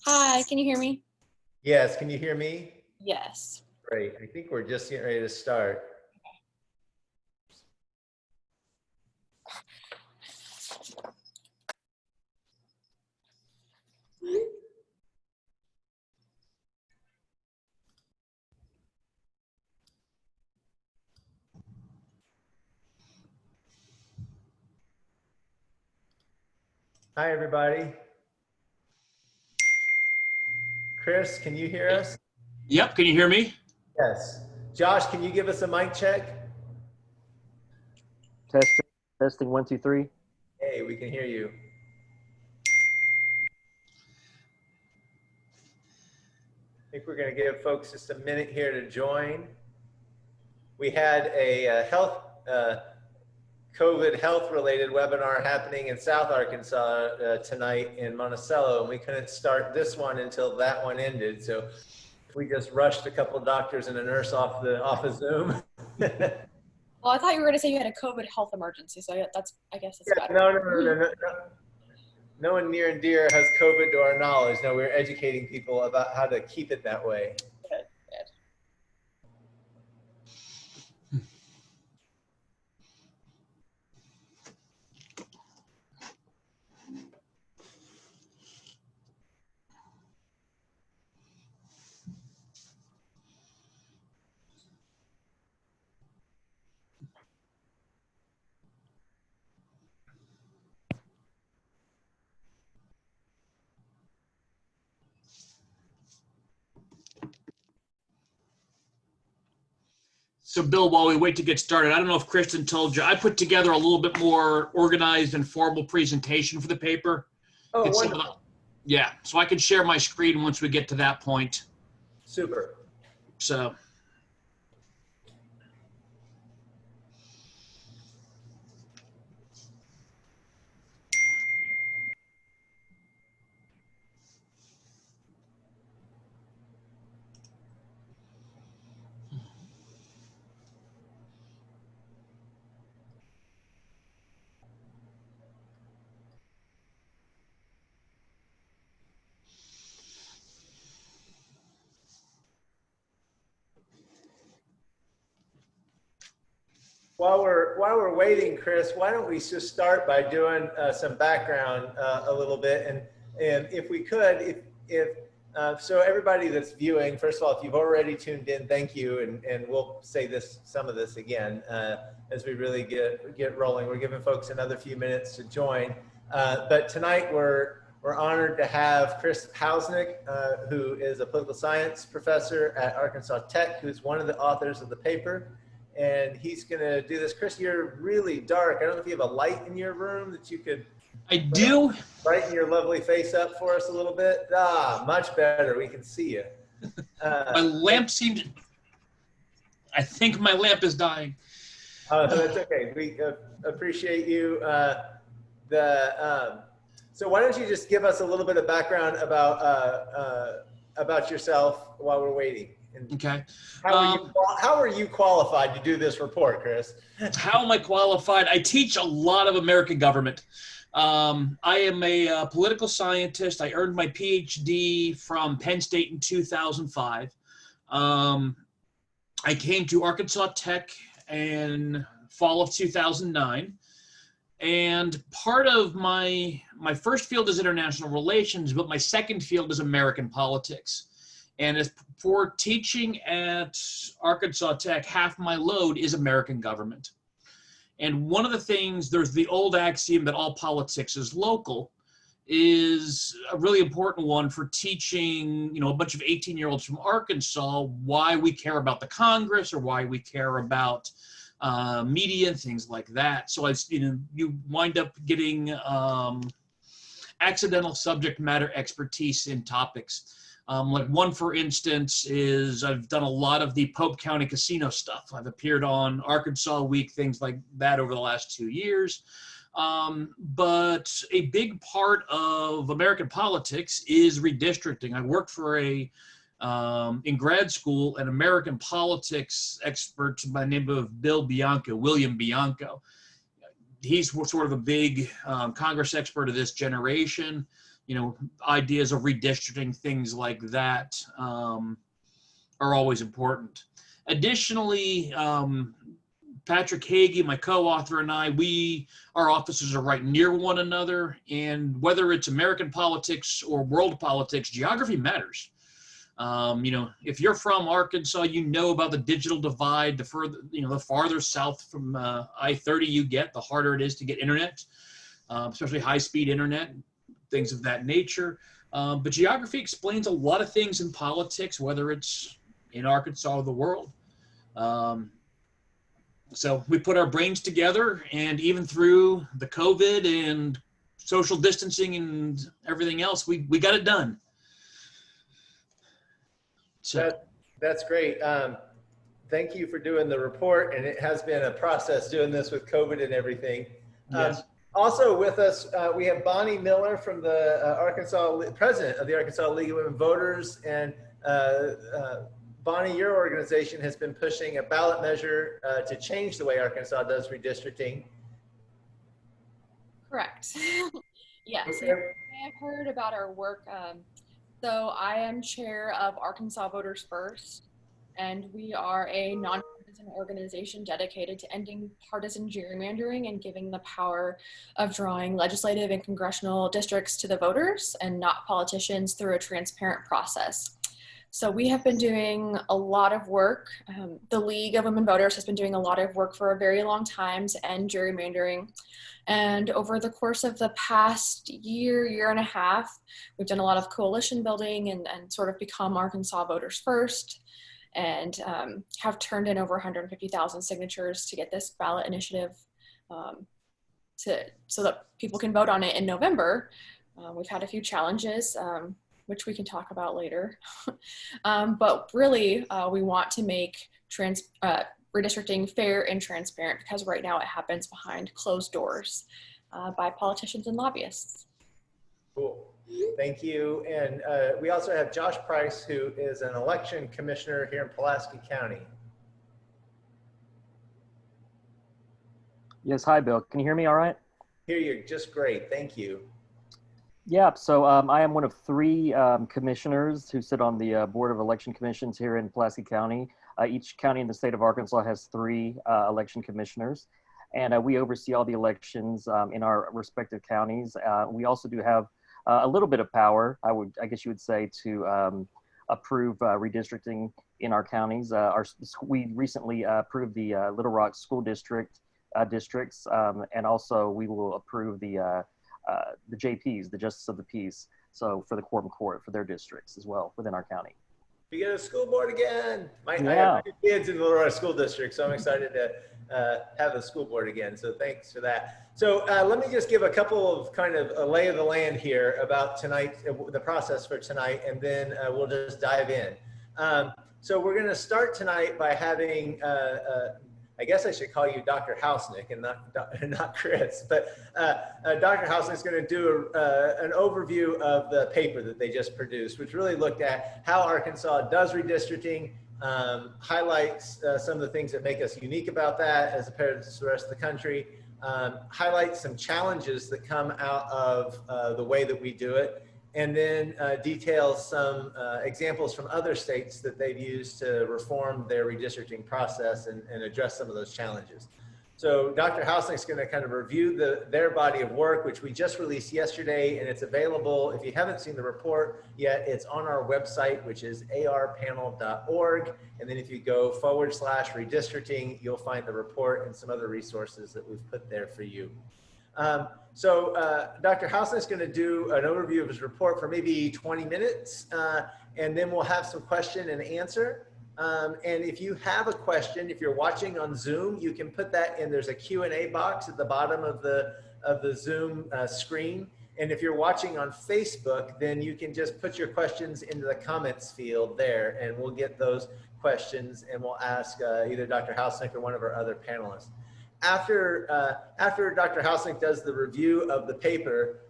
Hi, can you hear me? Yes, can you hear me? Yes. Great. I think we're just getting ready to start. Hi, everybody. Chris, can you hear us? Yep, can you hear me? Yes. Josh, can you give us a mic check? Testing, testing, 1, 2, 3. Hey, we can hear you. I think we're going to give folks just a minute here to join. We had a COVID health-related webinar happening in South Arkansas tonight in Monticello, and we couldn't start this one until that one ended. So we just rushed a couple of doctors and a nurse off of Zoom. Well, I thought you were going to say you had a COVID health emergency, so I guess it's better. No. No one near and dear has COVID to our knowledge. No, we're educating people about how to keep it that way. Good. So Bill, while we wait to get started, I don't know if Kristen told you, I put together a little bit more organized and formal presentation for the paper. Oh, wonderful. Yeah, so I can share my screen once we get to that point. Super. So. While we're waiting, Chris, why don't we just start by doing some background a little bit, and if we could, so everybody that's viewing, first of all, if you've already tuned in, thank you, and we'll say some of this again as we really get rolling. We're giving folks another few minutes to join, but tonight we're honored to have Chris Hausnick, who is a political science professor at Arkansas Tech, who's one of the authors of the paper. And he's going to do this. Chris, you're really dark. I don't know if you have a light in your room that you could I do. brighten your lovely face up for us a little bit. Ah, much better. We can see you. My lamp seemed, I think my lamp is dying. That's okay. We appreciate you. So why don't you just give us a little bit of background about yourself while we're waiting? Okay. How are you qualified to do this report, Chris? How am I qualified? I teach a lot of American government. I am a political scientist. I earned my PhD from Penn State in 2005. I came to Arkansas Tech in fall of 2009. And part of my first field is international relations, but my second field is American politics. And as for teaching at Arkansas Tech, half my load is American government. And one of the things, there's the old axiom that all politics is local, is a really important one for teaching, a bunch of 18-year-olds from Arkansas why we care about the Congress or why we care about media and things like that. So you wind up getting accidental subject matter expertise in topics. Like one, for instance, is I've done a lot of the Pope County casino stuff. I've appeared on Arkansas Week, things like that over the last 2 years. But a big part of American politics is redistricting. I worked for in grad school, an American politics expert by the name of William Bianco. He's sort of a big Congress expert of this generation. ideas of redistricting, things like that, are always important. Additionally, Patrick Hagee, my co-author, and our offices are right near one another, and whether it's American politics or world politics, geography matters. If you're from Arkansas, about the digital divide. The farther south from I-30 you get, the harder it is to get internet, especially high-speed internet, things of that nature. But geography explains a lot of things in politics, whether it's in Arkansas or the world. So we put our brains together, and even through the COVID and social distancing and everything else, we got it done. So that's great. Thank you for doing the report, and it has been a process doing this with COVID and everything. yes. Also with us, we have Bonnie Miller from the president of the Arkansas League of Women Voters, and Bonnie, your organization has been pushing a ballot measure to change the way Arkansas does redistricting. Correct. Yes, Okay. you may have heard about our work. So I am chair of Arkansas Voters First, and we are a nonpartisan organization dedicated to ending partisan gerrymandering and giving the power of drawing legislative and congressional districts to the voters and not politicians through a transparent process. So we have been doing a lot of work. The League of Women Voters has been doing a lot of work for a very long time to end gerrymandering. And over the course of the past year and a half, we've done a lot of coalition building and sort of become Arkansas Voters First, and have turned in over 150,000 signatures to get this ballot initiative so that people can vote on it in November. We've had a few challenges, which we can talk about later. But really, we want to make redistricting fair and transparent, because right now it happens behind closed doors by politicians and lobbyists. Cool. Thank you. And we also have Josh Price, who is an election commissioner here in Pulaski County. Yes, hi, Bill. Can you hear me all right? Hear you just great. Thank you. Yeah, so I am one of three commissioners who sit on the Board of Election Commissions here in Pulaski County. Each county in the state of Arkansas has three election commissioners, and we oversee all the elections in our respective counties. We also do have a little bit of power, I guess you would say, to approve redistricting in our counties. We recently approved the Little Rock School District districts, and also we will approve the JPs, the Justice of the Peace, so for the Quorum Court for their districts as well within our county. We get a school board again. I Yeah. have 2 kids in the Little Rock School District, so I'm excited to have a school board again. So thanks for that. So let me just give a couple of kind of a lay of the land here about tonight, the process for tonight, and then we'll just dive in. So we're going to start tonight by having, I guess I should call you Dr. Hausnick and not Chris, but Dr. Hausnick is going to do an overview of the paper that they just produced, which really looked at how Arkansas does redistricting, highlights some of the things that make us unique about that as compared to the rest of the country, highlights some challenges that come out of the way that we do it, and then details some examples from other states that they've used to reform their redistricting process and address some of those challenges. So Dr. Hausnick is going to kind of review their body of work, which we just released yesterday, and it's available. If you haven't seen the report yet, it's on our website, which is arpanel.org. And then if you go /redistricting, you'll find the report and some other resources that we've put there for you. So Dr. Hausnick is going to do an overview of his report for maybe 20 minutes, and then we'll have some question and answer. And if you have a question, if you're watching on Zoom, you can put that in. There's a Q&A box at the bottom of the Zoom screen. And if you're watching on Facebook, then you can just put your questions into the comments field there, and we'll get those questions and we'll ask either Dr. Hausnick or one of our other panelists. After Dr. Hausnick does the review of the paper,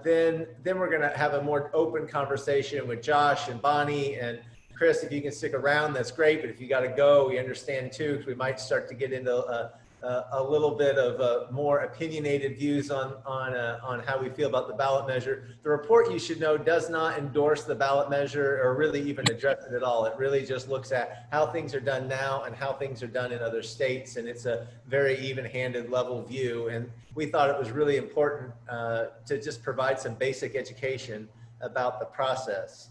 then we're going to have a more open conversation with Josh and Bonnie and Chris. If you can stick around, that's great. But if you got to go, we understand too, because we might start to get into a little bit of more opinionated views on how we feel about the ballot measure. The report, you should know, does not endorse the ballot measure or really even address it at all. It really just looks at how things are done now and how things are done in other states, and it's a very even-handed level view. And we thought it was really important to just provide some basic education about the process.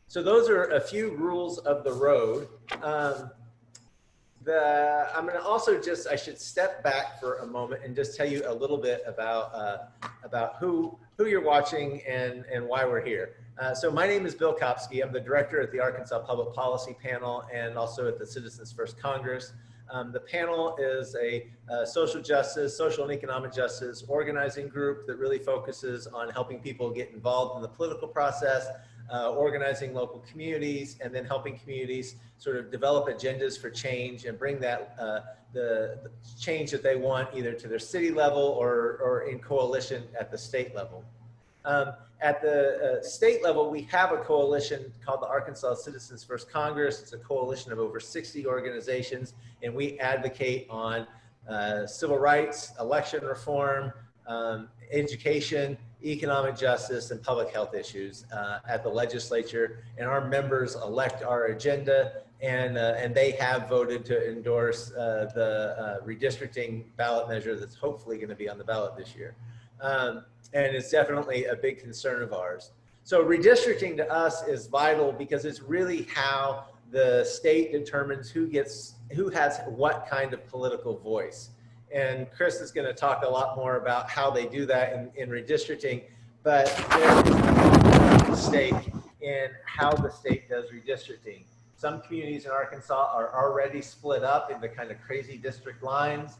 So those are a few rules of the road. I'm going to also I should step back for a moment and just tell you a little bit about who you're watching and why we're here. So my name is Bill Kopsky. I'm the director at the Arkansas Public Policy Panel and also at the Citizens First Congress. The panel is a social justice, social and economic justice organizing group that really focuses on helping people get involved in the political process, organizing local communities, and then helping communities sort of develop agendas for change and bring that the change that they want either to their city level or in coalition at the state level. At the state level, we have a coalition called the Arkansas Citizens First Congress. It's a coalition of over 60 organizations, and we advocate on civil rights, election reform, education, economic justice, and public health issues at the legislature. And our members elect our agenda, and they have voted to endorse the redistricting ballot measure that's hopefully going to be on the ballot this year. And it's definitely a big concern of ours. So redistricting to us is vital because it's really how the state determines who has what kind of political voice. And Chris is going to talk a lot more about how they do that in redistricting, but there's a stake in how the state does redistricting. Some communities in Arkansas are already split up into kind of crazy district lines.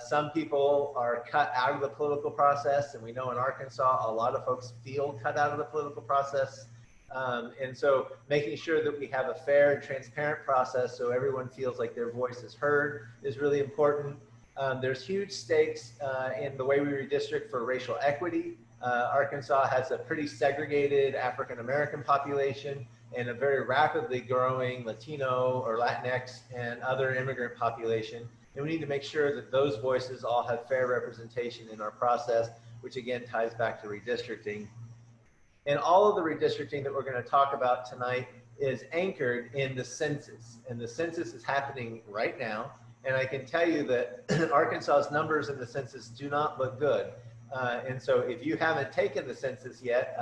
Some people are cut out of the political process, and we know in Arkansas, a lot of folks feel cut out of the political process. And so making sure that we have a fair and transparent process so everyone feels like their voice is heard is really important. There's huge stakes in the way we redistrict for racial equity. Arkansas has a pretty segregated African-American population and a very rapidly growing Latino or Latinx and other immigrant population. And we need to make sure that those voices all have fair representation in our process, which again ties back to redistricting. And all of the redistricting that we're going to talk about tonight is anchored in the census. And the census is happening right now. And I can tell you that Arkansas's numbers in the census do not look good. And so if you haven't taken the census yet,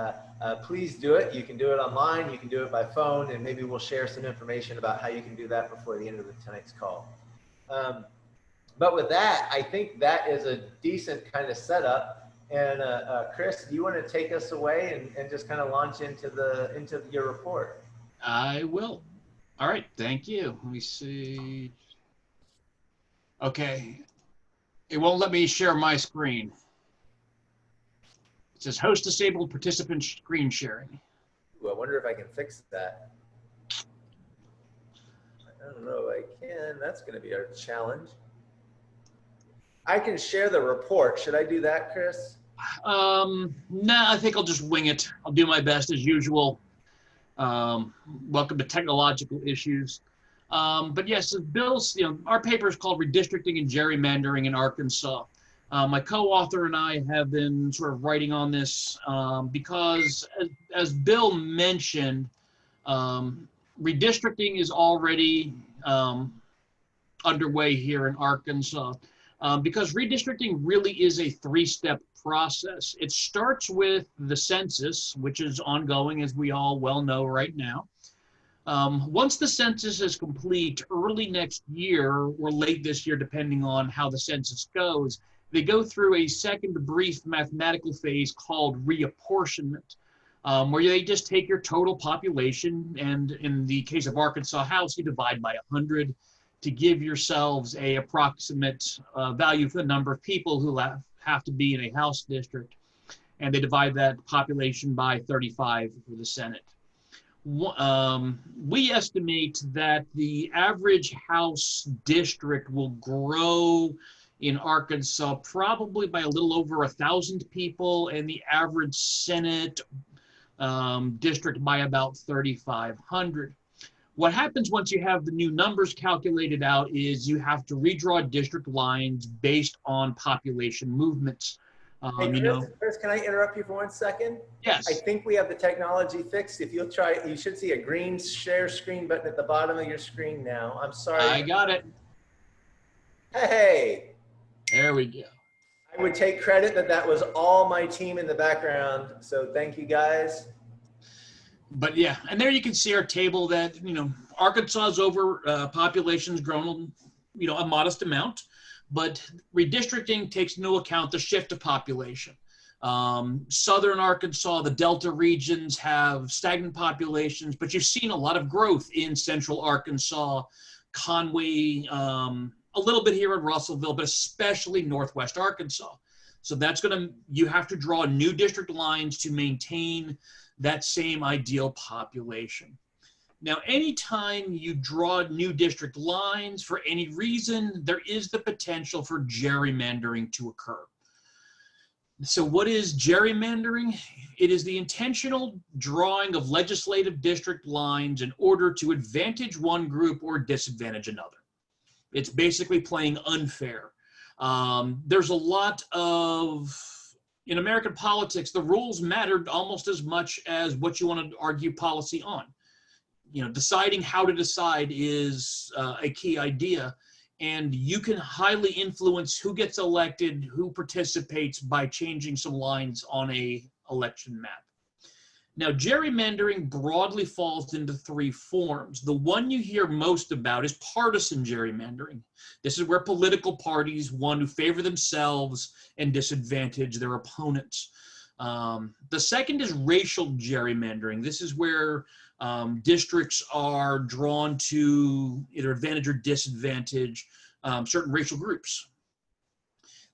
please do it. You can do it online, you can do it by phone, and maybe we'll share some information about how you can do that before the end of tonight's call. But with that, I think that is a decent kind of setup. And Chris, do you want to take us away and just kind of launch into your report? I will. All right, thank you. Let me see. Okay, it won't let me share my screen. It says host disabled participant screen sharing. Ooh, I wonder if I can fix that. I don't know if I can. That's going to be our challenge. I can share the report. Should I do that, Chris? No, I think I'll just wing it. I'll do my best as usual. Welcome to technological issues. But yes, Bill's, our paper is called Redistricting and Gerrymandering in Arkansas. My co-author and I have been sort of writing on this because, as Bill mentioned, redistricting is already underway here in Arkansas because redistricting really is a three-step process. It starts with the census, which is ongoing, as we all well know right now. Once the census is complete, early next year or late this year, depending on how the census goes, they go through a second brief mathematical phase called reapportionment, where they just take your total population and, in the case of Arkansas House, you divide by 100 to give yourselves a approximate value for the number of people who have to be in a House district, and they divide that population by 35 for the Senate. We estimate that the average House district will grow in Arkansas probably by a little over 1,000 people, and the average Senate district by about 3,500. What happens once you have the new numbers calculated out is you have to redraw district lines based on population movements. Hey, You know, Chris, can I interrupt you for 1 second? yes. I think we have the technology fixed. If you'll try, you should see a green share screen button at the bottom of your screen now. I'm sorry. I got it. Hey, There we go. I would take credit that that was all my team in the background. So thank you guys. But yeah, and there you can see our table that, you know, Arkansas's population's grown, you know, a modest amount, but redistricting takes into account the shift of population. Southern Arkansas, the Delta regions have stagnant populations, but you've seen a lot of growth in Central Arkansas, Conway, a little bit here in Russellville, but especially Northwest Arkansas. So that's you have to draw new district lines to maintain that same ideal population. Now, anytime you draw new district lines for any reason, there is the potential for gerrymandering to occur. So what is gerrymandering? It is the intentional drawing of legislative district lines in order to advantage one group or disadvantage another. It's basically playing unfair. There's a lot of, in American politics, the rules mattered almost as much as what you want to argue policy on. You know, deciding how to decide is a key idea, and you can highly influence who gets elected, who participates by changing some lines on a election map. Now, gerrymandering broadly falls into three forms. The one you hear most about is partisan gerrymandering. This is where political parties want to favor themselves and disadvantage their opponents. The second is racial gerrymandering. This is where districts are drawn to either advantage or disadvantage certain racial groups.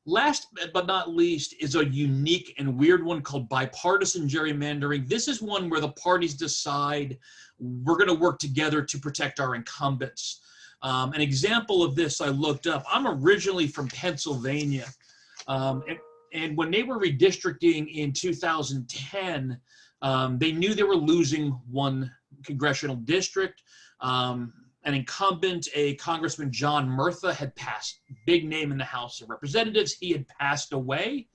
Last but not least is a unique and weird one called bipartisan gerrymandering. This is one where the parties decide we're going to work together to protect our incumbents. An example of this I looked up. I'm originally from Pennsylvania, and when they were redistricting in 2010, they knew they were losing one congressional district. An incumbent, a Congressman John Murtha, had passed, big name in the House of Representatives. He had passed away.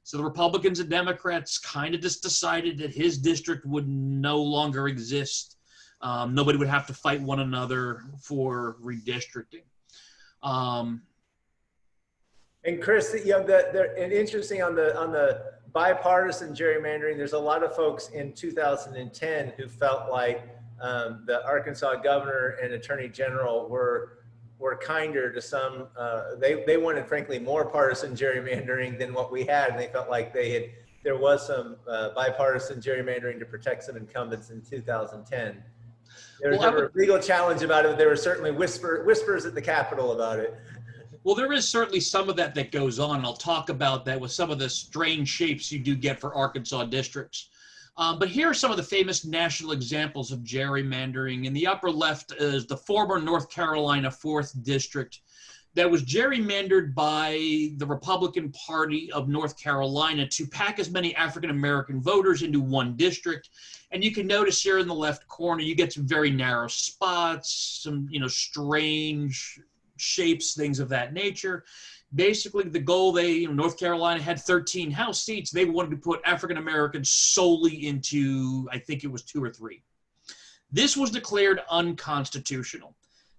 So the Republicans and Democrats kind of just decided that his district would no longer exist. Nobody would have to fight one another for redistricting. And Chris, you know, and interesting on the bipartisan gerrymandering, there's a lot of folks in 2010 who felt like the Arkansas governor and attorney general were kinder to some. They wanted, frankly, more partisan gerrymandering than what we had, and they felt like there was some bipartisan gerrymandering to protect some incumbents in 2010. There was never a legal challenge about it. There were certainly whispers at the Capitol about it. Well, there is certainly some of that goes on, and I'll talk about that with some of the strange shapes you do get for Arkansas districts. But here are some of the famous national examples of gerrymandering. In the upper left is the former North Carolina 4th District that was gerrymandered by the Republican Party of North Carolina to pack as many African-American voters into one district. And you can notice here in the left corner, you get some very narrow spots, some, you know, strange shapes, things of that nature. Basically, the goal, North Carolina had 13 House seats. They wanted to put African Americans solely into, I think it was 2 or 3. This was declared unconstitutional.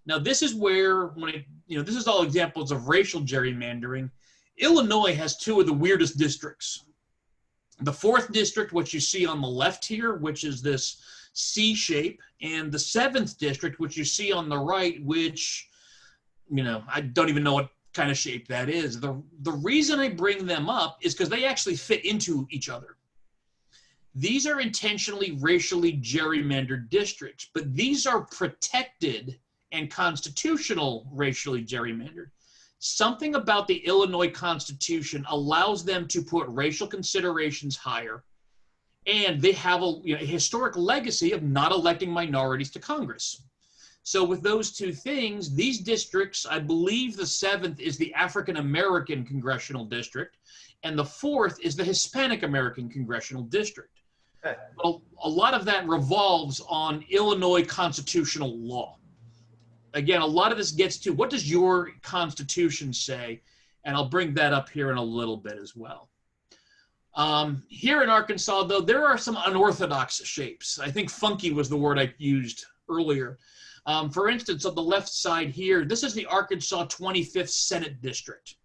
Now, this is where, this is all examples of racial gerrymandering. Illinois has 2 of the weirdest districts. The 4th district, which you see on the left here, which is this C shape, and the 7th district, which you see on the right, which, I don't even know what kind of shape that is. The reason I bring them up is because they actually fit into each other. These are intentionally racially gerrymandered districts, but these are protected and constitutional racially gerrymandered. Something about the Illinois Constitution allows them to put racial considerations higher, and they have a historic legacy of not electing minorities to Congress. So with those 2 things, these districts, I believe the 7th is the African American Congressional District, and the 4th is the Hispanic American Congressional District. Well, a lot of that revolves on Illinois constitutional law. Again, a lot of this gets to what does your constitution say? And I'll bring that up here in a little bit as well. Here in Arkansas, though, there are some unorthodox shapes. I think funky was the word I used earlier. For instance, on the left side here, this is the Arkansas 25th Senate District.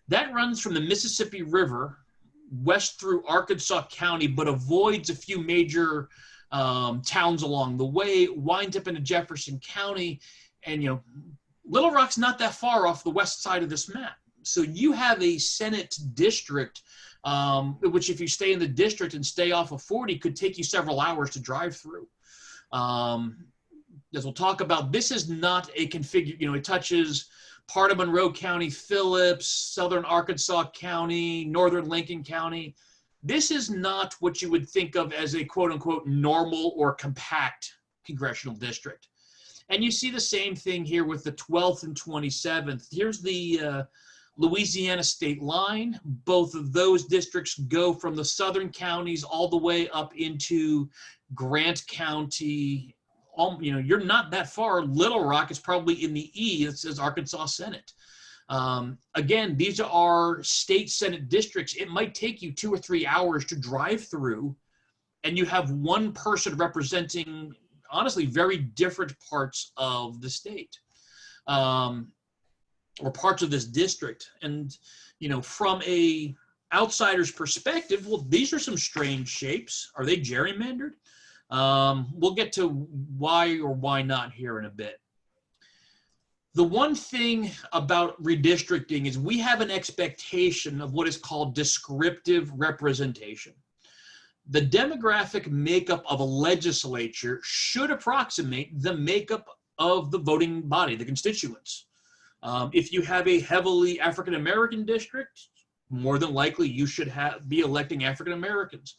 That runs from the Mississippi River west through Arkansas County, but avoids a few major towns along the way, winds up into Jefferson County, and Little Rock's not that far off the west side of this map. So you have a Senate district, which if you stay in the district and stay off of 40, could take you several hours to drive through. As we'll talk about, this is not a configure, it touches part of Monroe County, Phillips, southern Arkansas County, northern Lincoln County. This is not what you would think of as a quote unquote normal or compact congressional district. And you see the same thing here with the 12th and 27th. Here's the Louisiana state line. Both of those districts go from the southern counties all the way up into Grant County. You're not that far. Little Rock is probably in the E. It says Arkansas Senate. Again, these are state Senate districts. It might take you 2 or 3 hours to drive through, and you have one person representing, honestly, very different parts of the state, or parts of this district. And, from a outsider's perspective, well, these are some strange shapes. Are they gerrymandered? We'll get to why or why not here in a bit. The one thing about redistricting is we have an expectation of what is called descriptive representation. The demographic makeup of a legislature should approximate the makeup of the voting body, the constituents. If you have a heavily African-American district, more than likely you should be electing African-Americans.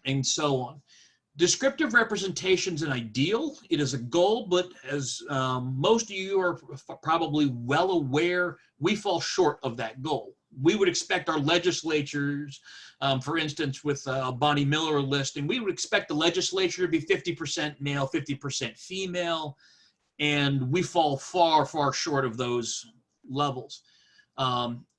And so on. Descriptive representation is an ideal. It is a goal, but as most of you are probably well aware, we fall short of that goal. We would expect our legislatures, for instance, with Bonnie Miller listing, we would expect the legislature to be 50% male, 50% female, and we fall far, far short of those levels.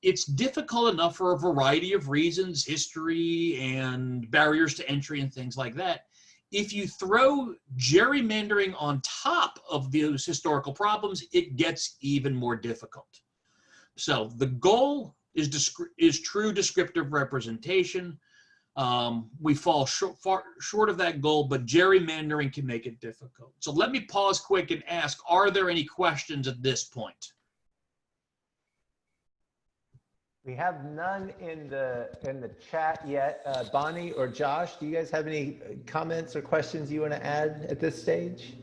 It's difficult enough for a variety of reasons, history and barriers to entry and things like that. If you throw gerrymandering on top of those historical problems, it gets even more difficult. So the goal is true descriptive representation. We fall far short of that goal, but gerrymandering can make it difficult. So let me pause quick and ask, are there any questions at this point? We have none in the chat yet. Bonnie or Josh, do you guys have any comments or questions you want to add at this stage?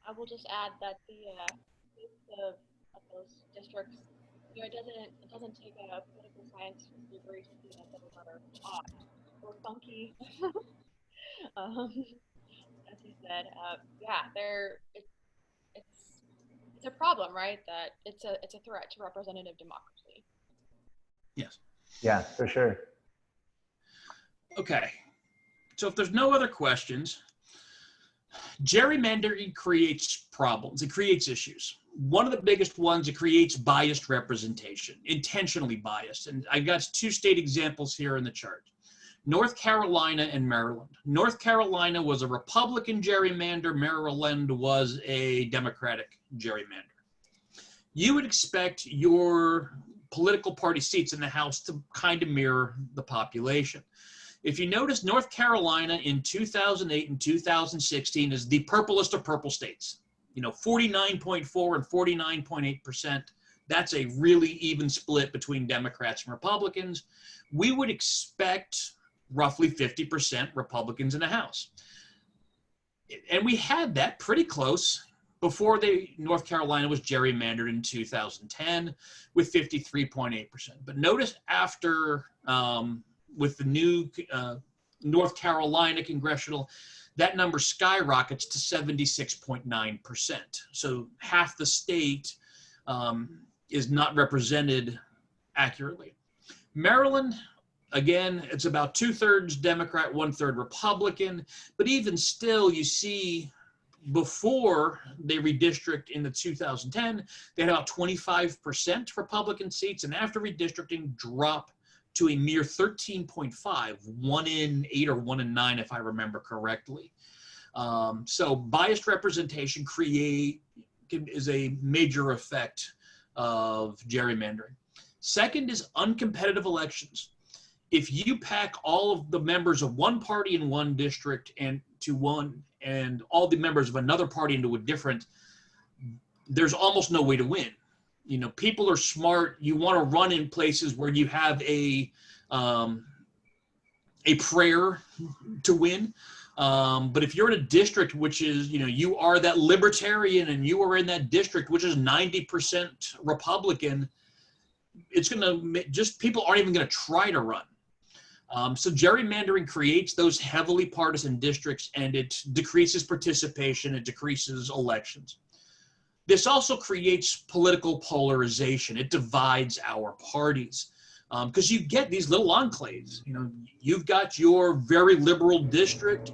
I will just add that the list of those districts, it doesn't take a political science degree to see that those are odd or funky. As you said, it's a problem, right? That it's a threat to representative democracy. Yes. Yeah, for sure. Okay. So if there's no other questions, gerrymandering creates problems. It creates issues. One of the biggest ones, it creates biased representation, intentionally biased. And I got 2 state examples here in the chart. North Carolina and Maryland. North Carolina was a Republican gerrymander. Maryland was a Democratic gerrymander. You would expect your political party seats in the House to kind of mirror the population. If you notice, North Carolina in 2008 and 2016 is the purplest of purple states. 49.4 and 49.8%. That's a really even split between Democrats and Republicans. We would expect roughly 50% Republicans in the House. And we had that pretty close before North Carolina was gerrymandered in 2010 with 53.8%. But notice after, with the new North Carolina congressional, that number skyrockets to 76.9%. So half the state is not represented accurately. Maryland, again, it's about 2/3 Democrat, 1/3 Republican. But even still, you see, before they redistrict in the 2010, they had about 25% Republican seats, and after redistricting, drop to a mere 13.5, 1 in 8 or 1 in 9, if I remember correctly. So biased representation is a major effect of gerrymandering. Second is uncompetitive elections. If you pack all of the members of one party in one district and all the members of another party into a different, there's almost no way to win. You know, people are smart. You want to run in places where you have a prayer to win. But if you're in a district which is, you know, you are that libertarian and you are in that district which is 90% Republican, it's going to just, people aren't even going to try to run. So gerrymandering creates those heavily partisan districts, and it decreases participation, it decreases elections. This also creates political polarization. It divides our parties. Because you get these little enclaves. You know, you've got your very liberal district,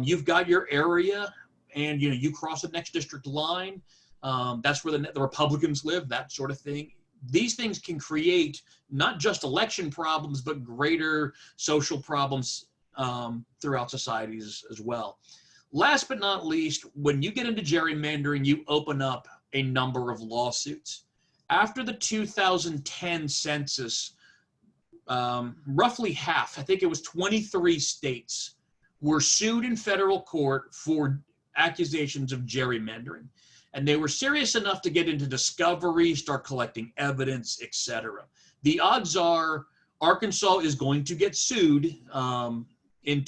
you've got your area, and you know, you cross the next district line. That's where the Republicans live, that sort of thing. These things can create not just election problems, but greater social problems throughout societies as well. Last but not least, when you get into gerrymandering, you open up a number of lawsuits. After the 2010 census, roughly half, I think it was 23 states, were sued in federal court for accusations of gerrymandering. And they were serious enough to get into discovery, start collecting evidence, etc. The odds are Arkansas is going to get sued in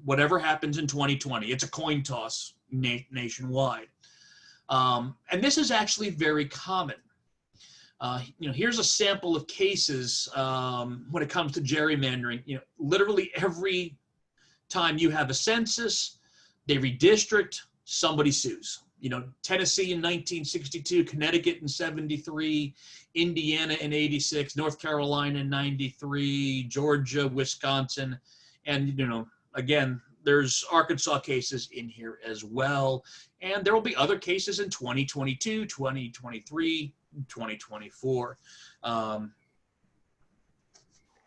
whatever happens in 2020. It's a coin toss nationwide. And this is actually very common. You know, here's a sample of cases when it comes to gerrymandering. You know, literally every time you have a census, they redistrict, somebody sues. You know, Tennessee in 1962, Connecticut in 73, Indiana in 86, North Carolina in 93, Georgia, Wisconsin, and, you know, again, there's Arkansas cases in here as well. And there will be other cases in 2022, 2023, 2024.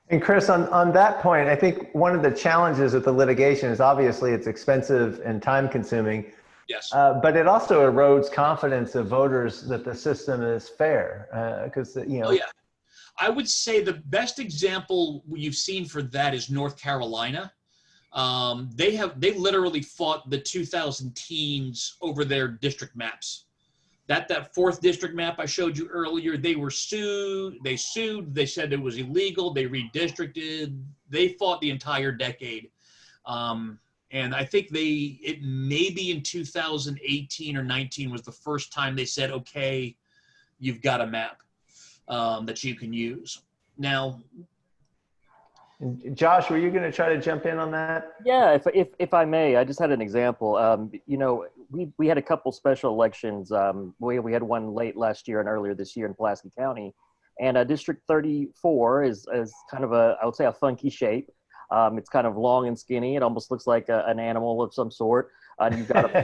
And Chris, on that point, I think one of the challenges with the litigation is obviously it's expensive and time consuming. Yes. But it also erodes confidence of voters that the system is fair, because, you know. Oh, yeah. I would say the best example you've seen for that is North Carolina. They literally fought the 2000 teens over their district maps. That fourth district map I showed you earlier, they were sued. They said it was illegal. They redistricted. They fought the entire decade. And I think it maybe in 2018 or 19 was the first time they said, okay, you've got a map that you can use. Now, Josh, were you going to try to jump in on that? Yeah, if I may, I just had an example. You know, we had a couple special elections. We had one late last year and earlier this year in Pulaski County, and District 34 is kind of I would say a funky shape. It's kind of long and skinny. It almost looks like an animal of some sort. And you've got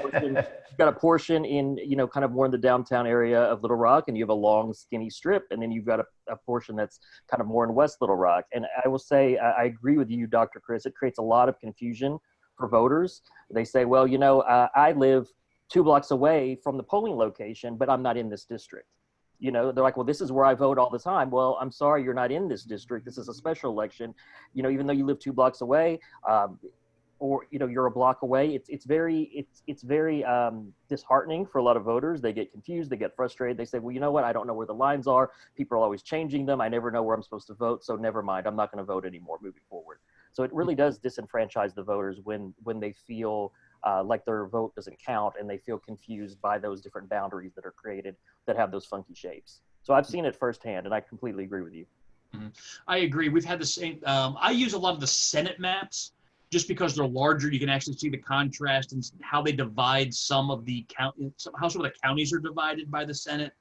a portion in, you know, kind of more in the downtown area of Little Rock, and you have a long skinny strip, and then you've got a portion that's kind of more in West Little Rock. And I will say, I agree with you, Dr. Chris. It creates a lot of confusion for voters. They say, well, you know, I live 2 blocks away from the polling location, but I'm not in this district. You know, they're like, well, this is where I vote all the time. Well, I'm sorry, you're not in this district. This is a special election. You know, even though you live 2 blocks away, or, you know, you're a block away, it's very disheartening for a lot of voters. They get confused, they get frustrated. They say, well, you know what? I don't know where the lines are. People are always changing them. I never know where I'm supposed to vote. So never mind. I'm not going to vote anymore moving forward. So it really does disenfranchise the voters when they feel like their vote doesn't count, and they feel confused by those different boundaries that are created that have those funky shapes. So I've seen it firsthand, and I completely agree with you. Mm-hmm. I agree. We've had the same. I use a lot of the Senate maps just because they're larger. You can actually see the contrast and how they divide some of the how some of the counties are divided by the Senate.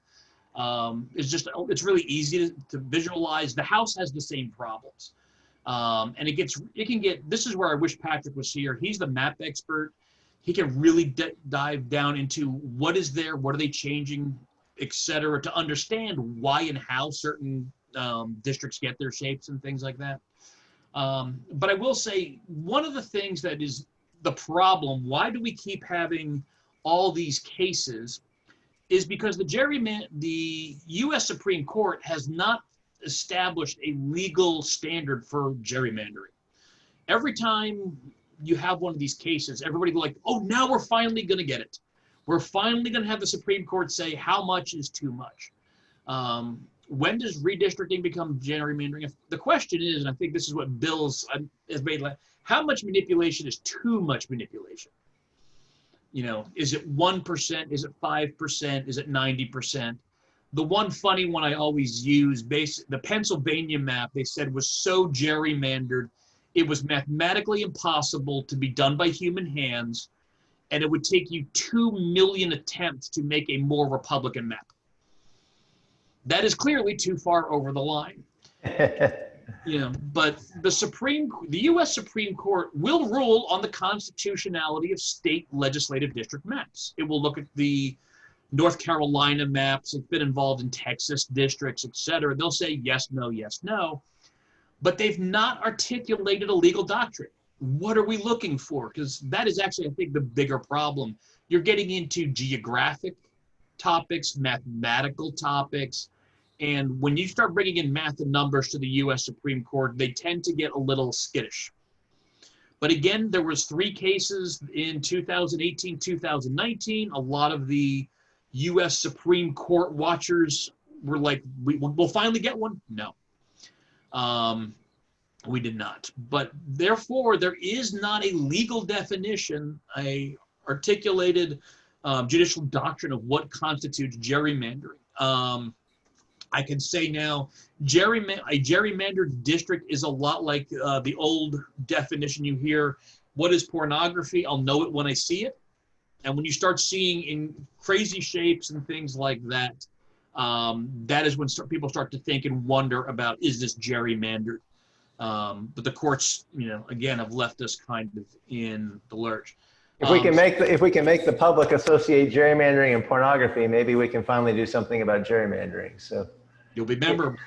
It's really easy to visualize. The House has the same problems. And it can get, this is where I wish Patrick was here. He's the map expert. He can really dive down into what is there, what are they changing, et cetera, to understand why and how certain districts get their shapes and things like that. But I will say, one of the things that is the problem, why do we keep having all these cases, is because the U.S. Supreme Court has not established a legal standard for gerrymandering. Every time you have one of these cases, everybody like, oh, now we're finally going to get it. We're finally going to have the Supreme Court say how much is too much. When does redistricting become gerrymandering? The question is, and I think this is what Bill's has made, like, how much manipulation is too much manipulation? You know, is it 1%? Is it 5%? Is it 90%? The one funny one I always use, the Pennsylvania map, they said was so gerrymandered, it was mathematically impossible to be done by human hands, and it would take you 2 million attempts to make a more Republican map. That is clearly too far over the line. You know, but the U.S. Supreme Court will rule on the constitutionality of state legislative district maps. It will look at the North Carolina maps. It's been involved in Texas districts, et cetera. They'll say yes, no, but they've not articulated a legal doctrine. What are we looking for? Because that is actually, I think, the bigger problem. You're getting into geographic topics, mathematical topics, and when you start bringing in math and numbers to the U.S. Supreme Court, they tend to get a little skittish. But again, there was 3 cases in 2018, 2019. A lot of the U.S. Supreme Court watchers were like, we'll finally get one. No, we did not. But therefore, there is not a legal definition, a articulated judicial doctrine of what constitutes gerrymandering. I can say now, a gerrymandered district is a lot like the old definition you hear. What is pornography? I'll know it when I see it. And when you start seeing in crazy shapes and things like that, that is when people start to think and wonder about, is this gerrymandered? But the courts, you know, again, have left us kind of in the lurch. If we can make the public associate gerrymandering and pornography, maybe we can finally do something about gerrymandering. So you'll be memorable.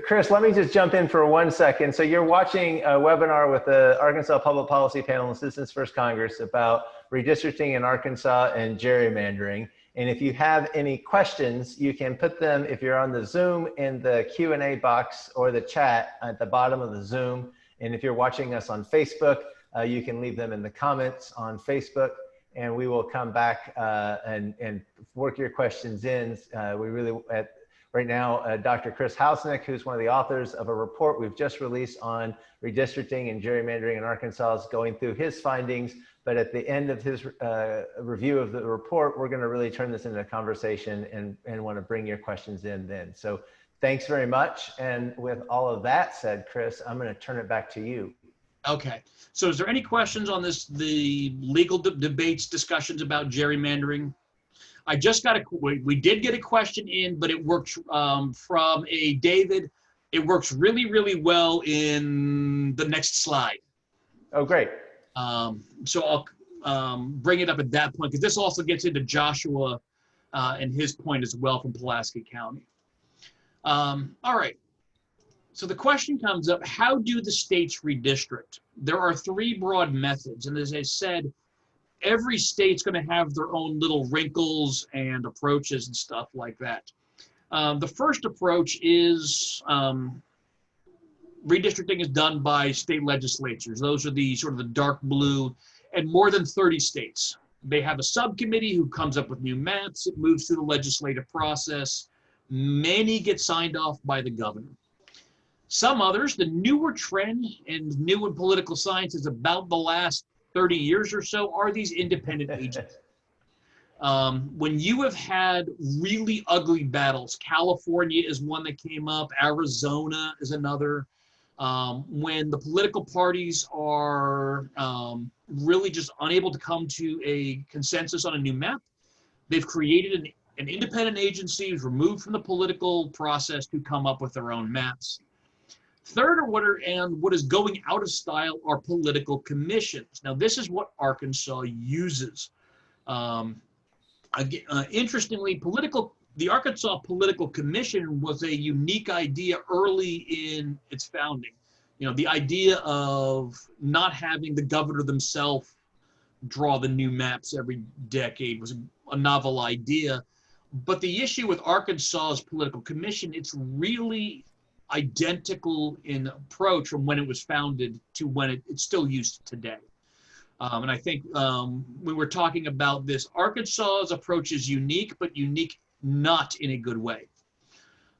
Chris, let me just jump in for 1 second. So you're watching a webinar with the Arkansas Public Policy Panel and Citizens First Congress about redistricting in Arkansas and gerrymandering. And if you have any questions, you can put them, if you're on the Zoom, in the Q&A box or the chat at the bottom of the Zoom. And if you're watching us on Facebook, you can leave them in the comments on Facebook, and we will come back and work your questions in. Right now, Dr. Chris Hausnick, who's one of the authors of a report we've just released on redistricting and gerrymandering in Arkansas, is going through his findings. But at the end of his review of the report, we're going to really turn this into a conversation and want to bring your questions in then. So thanks very much. And with all of that said, Chris, I'm going to turn it back to you. Okay. So is there any questions on the legal debates, discussions about gerrymandering? I just got we did get a question in, but it works from a David. It works really, really well in the next slide. Oh, great. So I'll bring it up at that point, because this also gets into Joshua and his point as well from Pulaski County. All right. So the question comes up, how do the states redistrict? There are 3 broad methods. And as I said, every state's going to have their own little wrinkles and approaches and stuff like that. The first approach is redistricting is done by state legislatures. Those are the sort of the dark blue, and more than 30 states. They have a subcommittee who comes up with new maps. It moves through the legislative process. Many get signed off by the governor. Some others, the newer trend and new in political science is about the last 30 years or so, are these independent agents. When you have had really ugly battles, California is one that came up, Arizona is another, when the political parties are really just unable to come to a consensus on a new map, They've created an independent agency removed from the political process to come up with their own maps. Third order, and what is going out of style, are political commissions. Now, this is what Arkansas uses. Interestingly, the Arkansas Political Commission was a unique idea early in its founding. The idea of not having the governor themselves draw the new maps every decade was a novel idea. But the issue with Arkansas's political commission, it's really identical in approach from when it was founded to when it's still used today. And I think when we're talking about this, Arkansas's approach is unique, but unique not in a good way.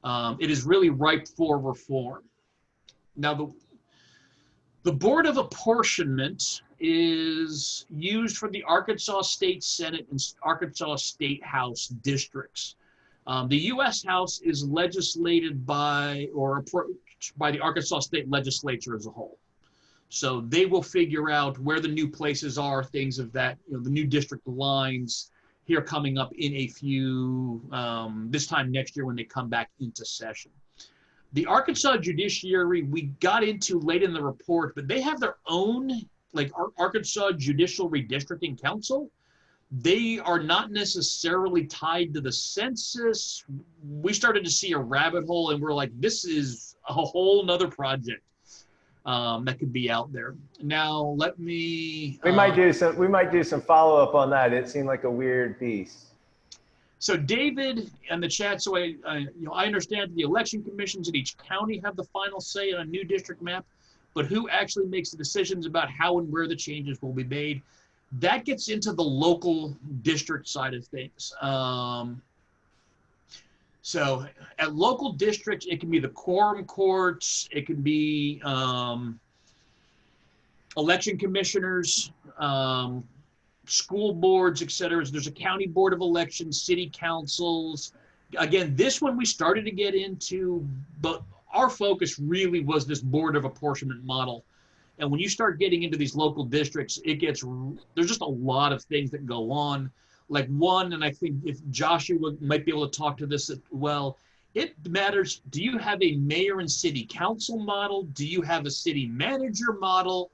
It is really ripe for reform. Now, the Board of Apportionment is used for the Arkansas State Senate and Arkansas State House districts. The U.S. House is legislated by or approached by the Arkansas State Legislature as a whole. So they will figure out where the new places are, things of that, the new district lines here coming up in a few, this time next year when they come back into session. The Arkansas Judiciary, we got into late in the report, but they have their own, like Arkansas Judicial Redistricting Council. They are not necessarily tied to the census. We started to see a rabbit hole and we're like, this is a whole nother project that could be out there. Now, let me... We might do some follow-up on that. It seemed like a weird piece. So David and the chat, so I understand the election commissions in each county have the final say on a new district map, but who actually makes the decisions about how and where the changes will be made? That gets into the local district side of things. So at local districts, it can be the quorum courts, it can be election commissioners, school boards, et cetera. There's a county board of elections, city councils. Again, this one we started to get into, but our focus really was this board of apportionment model. And when you start getting into these local districts, there's just a lot of things that go on. Like one, and I think if Joshua might be able to talk to this as well, it matters. Do you have a mayor and city council model? Do you have a city manager model?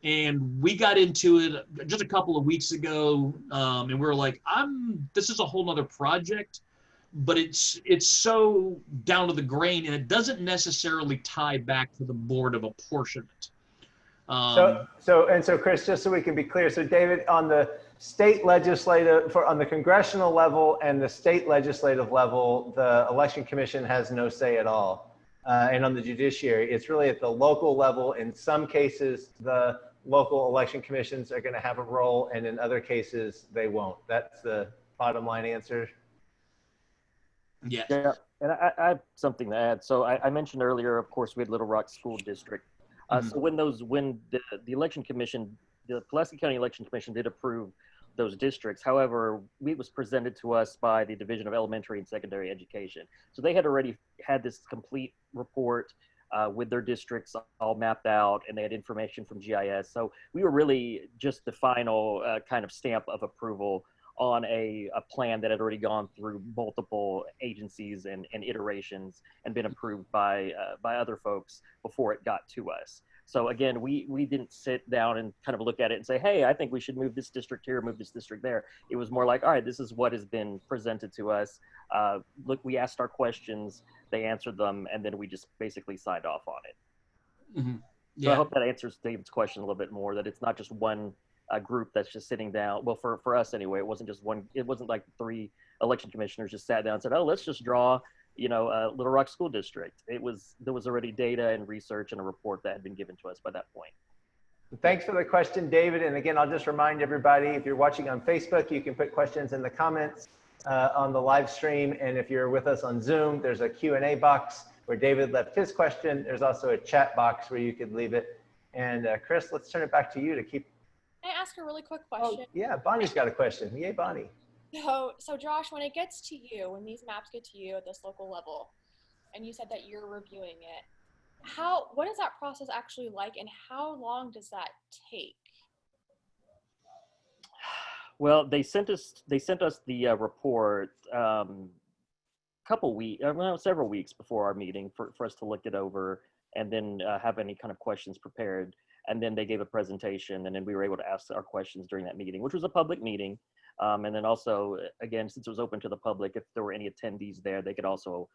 And we got into it just a couple of weeks ago, and we were like, this is a whole nother project, but it's so down to the grain, and it doesn't necessarily tie back to the Board of Apportionment. So Chris, just so we can be clear, so David, on the state legislative, on the congressional level and the state legislative level, the election commission has no say at all. And on the judiciary, it's really at the local level. In some cases, the local election commissions are going to have a role, and in other cases, they won't. That's the bottom line answer. Yeah. Yeah, and I have something to add. So I mentioned earlier, of course, we had Little Rock School District. So when the election commission, the Pulaski County Election Commission did approve those districts. However, it was presented to us by the Division of Elementary and Secondary Education. So they had already had this complete report with their districts all mapped out, and they had information from GIS. So we were really just the final kind of stamp of approval on a plan that had already gone through multiple agencies and iterations and been approved by other folks before it got to us. So again, we didn't sit down and kind of look at it and say, hey, I think we should move this district here, move this district there. It was more like, all right, this is what has been presented to us. Look, we asked our questions, they answered them, and then we just basically signed off on it. Mm-hmm. Yeah. So I hope that answers David's question a little bit more, that it's not just one group that's just sitting down. Well, for us anyway, it wasn't just one. It wasn't like 3 election commissioners just sat down and said, oh, let's just draw, Little Rock School District. There was already data and research and a report that had been given to us by that point. Thanks for the question, David. And again, I'll just remind everybody, if you're watching on Facebook, you can put questions in the comments on the live stream. And if you're with us on Zoom, there's a Q&A box where David left his question. There's also a chat box where you could leave it. And Chris, let's turn it back to you to keep. Can I ask a really quick question? Oh, yeah, Bonnie's got a question. Yay, Bonnie. So Josh, when it gets to you, when these maps get to you at this local level, and you said that you're reviewing it, what is that process actually like, and how long does that take? Well, they sent us the report several weeks before our meeting for us to look it over and then have any kind of questions prepared. And then they gave a presentation, and then we were able to ask our questions during that meeting, which was a public meeting. And then also, again, since it was open to the public, if there were any attendees there, they could also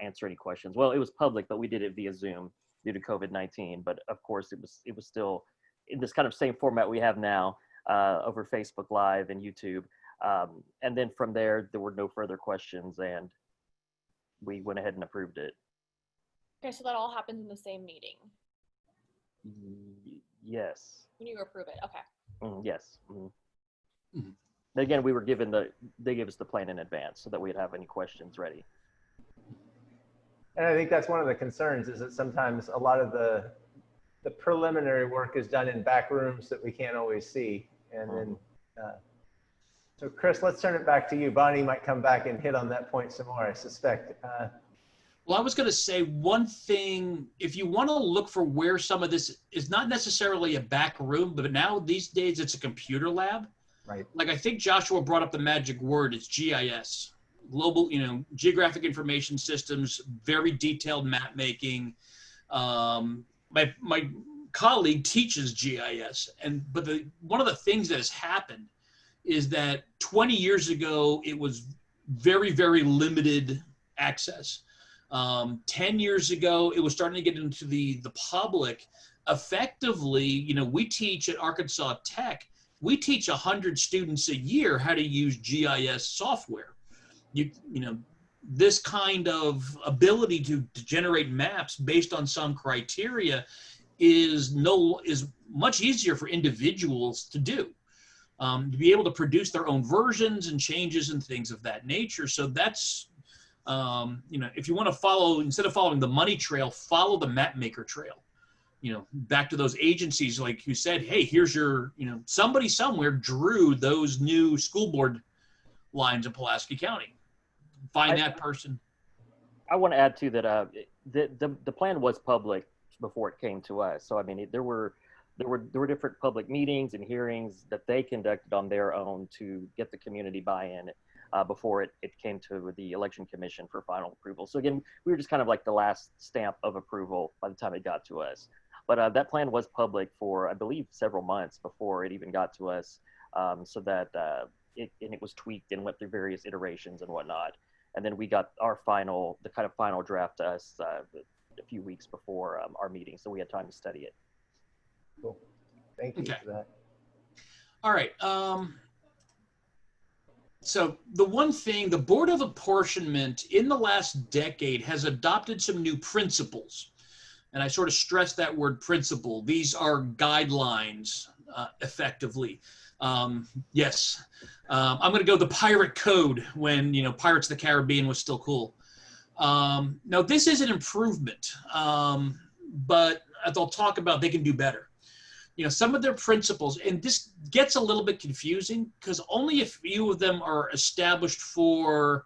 answer any questions. Well, it was public, but we did it via Zoom due to COVID-19. But of course, it was still in this kind of same format we have now over Facebook Live and YouTube. And then from there were no further questions, and we went ahead and approved it. Okay, so that all happens in the same meeting. Yes. When you approve it, okay. Yes. Again, we were they gave us the plan in advance so that we'd have any questions ready. And I think that's one of the concerns, is that sometimes a lot of the preliminary work is done in back rooms that we can't always see. And then, so Chris, let's turn it back to you. Bonnie might come back and hit on that point some more, I suspect. Well, I was going to say one thing, if you want to look for where some of this is not necessarily a back room, but now these days it's a computer lab. Right. Like I think Joshua brought up the magic word, it's GIS, global, geographic information systems, very detailed map making. My colleague teaches GIS, but one of the things that has happened is that 20 years ago, it was very, very limited access. 10 years ago, it was starting to get into the public. Effectively, we teach at Arkansas Tech, we teach 100 students a year how to use GIS software. This kind of ability to generate maps based on some criteria is much easier for individuals to do. To be able to produce their own versions and changes and things of that nature. So that's, if you want to follow, instead of following the money trail, follow the map maker trail. Back to those agencies, like you said, hey, here's your, somebody somewhere drew those new school board lines in Pulaski County. Find that person. I want to add too that the plan was public before it came to us. So I mean, there were different public meetings and hearings that they conducted on their own to get the community buy-in before it came to the Election Commission for final approval. So again, we were just kind of like the last stamp of approval by the time it got to us. But that plan was public for, I believe, several months before it even got to us, so that it was tweaked and went through various iterations and whatnot. And then we got the kind of final draft to us a few weeks before our meeting, so we had time to study it. Cool. Thank you for that. All right. So the one thing, the Board of Apportionment in the last decade has adopted some new principles. And I sort of stress that word principle. These are guidelines, effectively. Yes, I'm going to go the pirate code when, Pirates of the Caribbean was still cool. Now, this is an improvement, but as I'll talk about, they can do better. Some of their principles, and this gets a little bit confusing because only a few of them are established for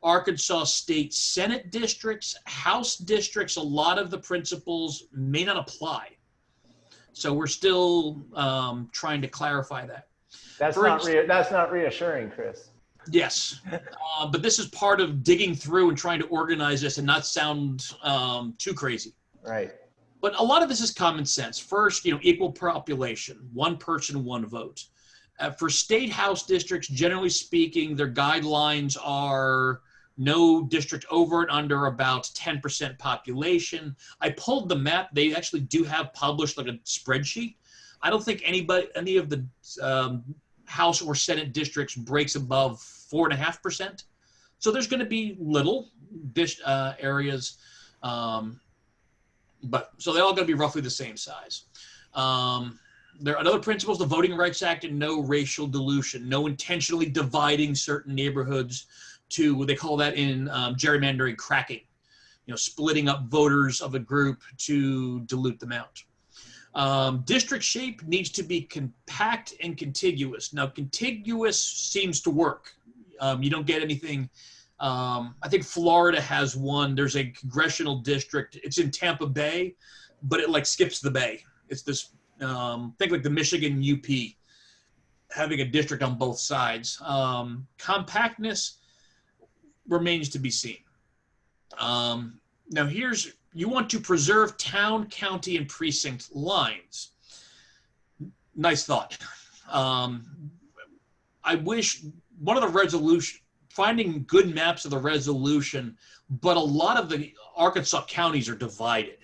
Arkansas State Senate districts, House districts. A lot of the principles may not apply. So we're still trying to clarify that. That's not reassuring, Chris. Yes, but this is part of digging through and trying to organize this and not sound too crazy. Right. But a lot of this is common sense. First, equal population, one person, one vote. For state house districts, generally speaking, their guidelines are no district over and under about 10% population. I pulled the map. They actually do have published like a spreadsheet. I don't think any of the House or Senate districts breaks above 4.5%. So there's going to be little areas. So they're all going to be roughly the same size. There are other principles, the Voting Rights Act, and no racial dilution, no intentionally dividing certain neighborhoods to what they call that in gerrymandering cracking, splitting up voters of a group to dilute them out. District shape needs to be compact and contiguous. Now, contiguous seems to work. You don't get anything. I think Florida has one. There's a congressional district. It's in Tampa Bay, but it skips the bay. It's this, think like the Michigan UP having a district on both sides. Compactness remains to be seen. Now you want to preserve town, county, and precinct lines. Nice thought. I wish one of the resolution, finding good maps of the resolution, but a lot of the Arkansas counties are divided.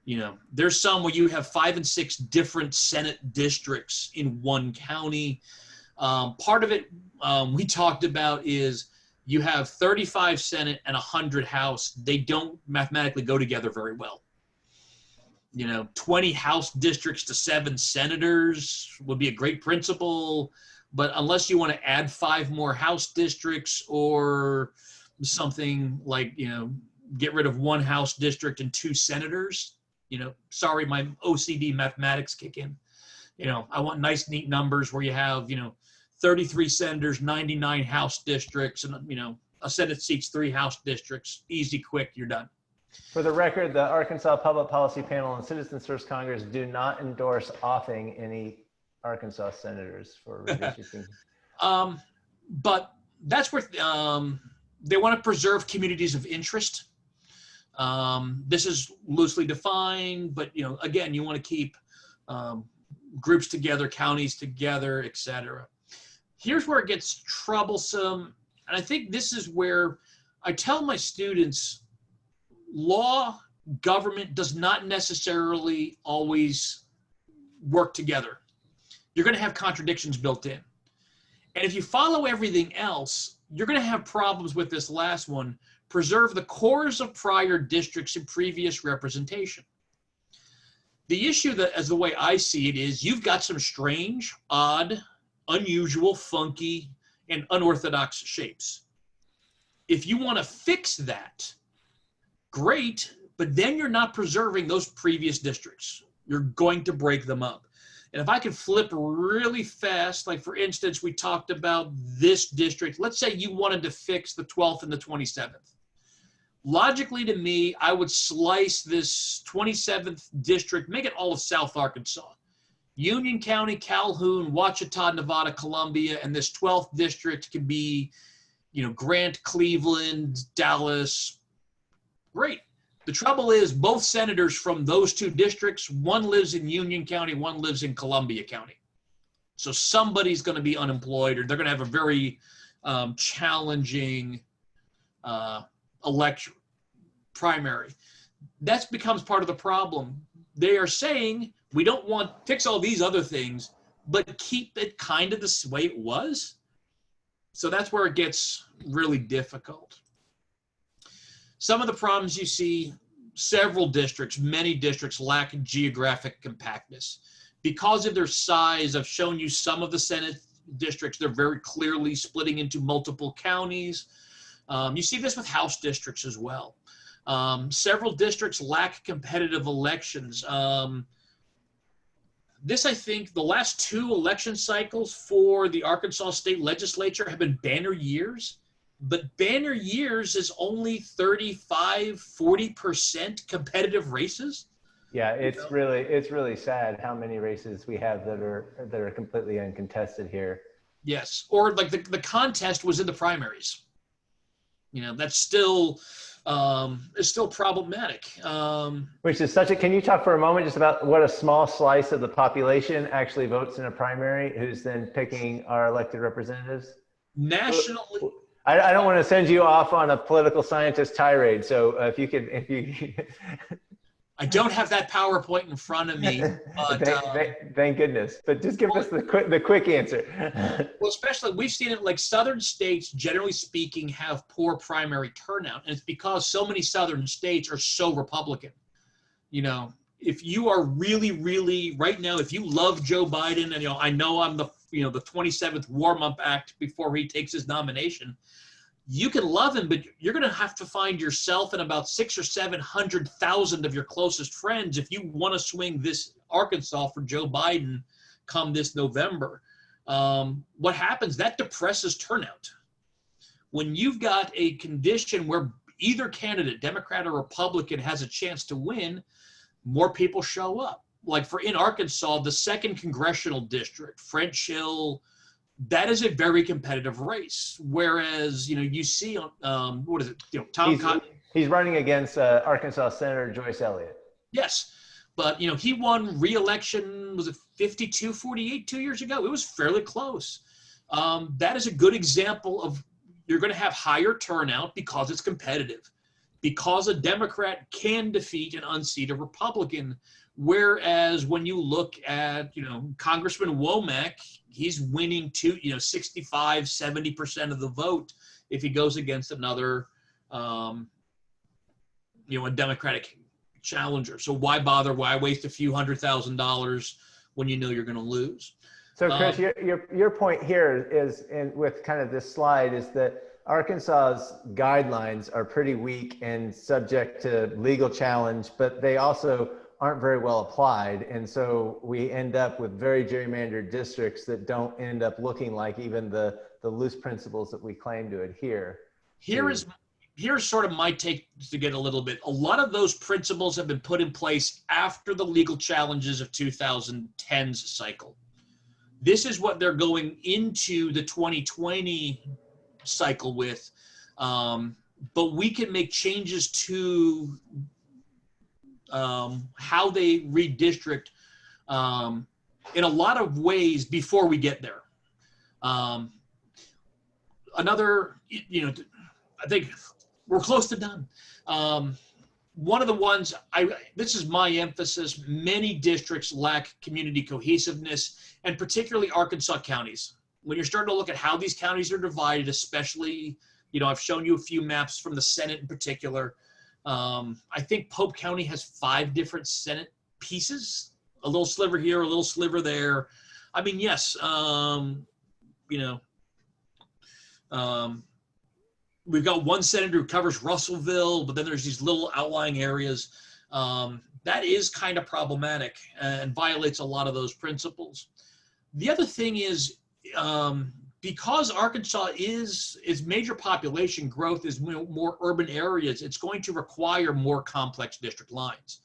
You know, there's some where you have 5 and 6 different Senate districts in one county. Part of it we talked about is you have 35 Senate and 100 House. They don't mathematically go together very well. You know, 20 House districts to 7 senators would be a great principle, but unless you want to add 5 more House districts or something like, you know, get rid of 1 House district and 2 senators, you know, sorry, my OCD mathematics kick in. You know, I want nice, neat numbers where you have, you know, 33 senators, 99 House districts, and, you know, a Senate seats 3 House districts. Easy, quick, you're done. For the record, the Arkansas Public Policy Panel and Citizens First Congress do not endorse offing any Arkansas senators for redistricting. But that's where they want to preserve communities of interest. This is loosely defined, but, you know, again, you want to keep groups together, counties together, etc. Here's where it gets troublesome, and I think this is where I tell my students, law, government does not necessarily always work together. You're going to have contradictions built in. And if you follow everything else, you're going to have problems with this last one. Preserve the cores of prior districts and previous representation. The issue, that, as the way I see it, is you've got some strange, odd, unusual, funky, and unorthodox shapes. If you want to fix that, great, but then you're not preserving those previous districts. You're going to break them up. And if I could flip really fast, like for instance, we talked about this district. Let's say you wanted to fix the 12th and the 27th. Logically to me, I would slice this 27th district, make it all of South Arkansas. Union County, Calhoun, Ouachita, Nevada, Columbia, and this 12th district could be, you know, Grant, Cleveland, Dallas. Great. The trouble is both senators from those 2 districts, one lives in Union County, one lives in Columbia County. So somebody's going to be unemployed, or they're going to have a very challenging election primary. That becomes part of the problem. They are saying, we don't want fix all these other things, but keep it kind of the way it was. So that's where it gets really difficult. Some of the problems you see, several districts, many districts lack geographic compactness. Because of their size, I've shown you some of the Senate districts, they're very clearly splitting into multiple counties. You see this with House districts as well. Several districts lack competitive elections. This, I think, the last 2 election cycles for the Arkansas State Legislature have been banner years. But banner years is only 35–40% competitive races. Yeah, it's really sad how many races we have that are completely uncontested here. Yes, or like the contest was in the primaries. You know, that's still is still problematic. Which is such a. Can you talk for a moment just about what a small slice of the population actually votes in a primary, who's then picking our elected representatives? Nationally. I don't want to send you off on a political scientist tirade. So if you I don't have that PowerPoint in front of me. But, thank goodness. But just give us the quick answer. Well, especially we've seen it like southern states, generally speaking, have poor primary turnout. And it's because so many southern states are so Republican. You know, if you are really, really right now, if you love Joe Biden, and, you know, I know I'm the 27th warm-up act before he takes his nomination, you can love him, but you're going to have to find yourself and about 600,000 or 700,000 of your closest friends if you want to swing this Arkansas for Joe Biden come this November. What happens? That depresses turnout. When you've got a condition where either candidate, Democrat or Republican, has a chance to win, more people show up. Like in Arkansas, the 2nd congressional district, French Hill, that is a very competitive race. Whereas, you know, you see, what is it? You know, Tom Cotton. He's running against Arkansas Senator Joyce Elliott. Yes. But, you know, he won re-election, was it 52-48 2 years ago? It was fairly close. That is a good example of you're going to have higher turnout because it's competitive, because a Democrat can defeat and unseat a Republican. Whereas when you look at, you know, Congressman Womack, he's winning 65-70% of the vote if he goes against another, you know, a Democratic challenger. So why bother? Why waste a few $100,000 when you know you're going to lose? So Chris, your point here is, with kind of this slide, is that Arkansas's guidelines are pretty weak and subject to legal challenge, but they also aren't very well applied. And so we end up with very gerrymandered districts that don't end up looking like even the loose principles that we claim to adhere. Here's sort of my take to get a little bit. A lot of those principles have been put in place after the legal challenges of 2010's cycle. This is what they're going into the 2020 cycle with. But we can make changes to how they redistrict in a lot of ways before we get there. Another, you know, I think we're close to done. One of the ones, this is my emphasis, many districts lack community cohesiveness, and particularly Arkansas counties. When you're starting to look at how these counties are divided, especially, you know, I've shown you a few maps from the Senate in particular. I think Pope County has 5 different Senate pieces, a little sliver here, a little sliver there. I mean, yes, you know, we've got one senator who covers Russellville, but then there's these little outlying areas. That is kind of problematic and violates a lot of those principles. The other thing is, because Arkansas its major population growth is more urban areas, it's going to require more complex district lines.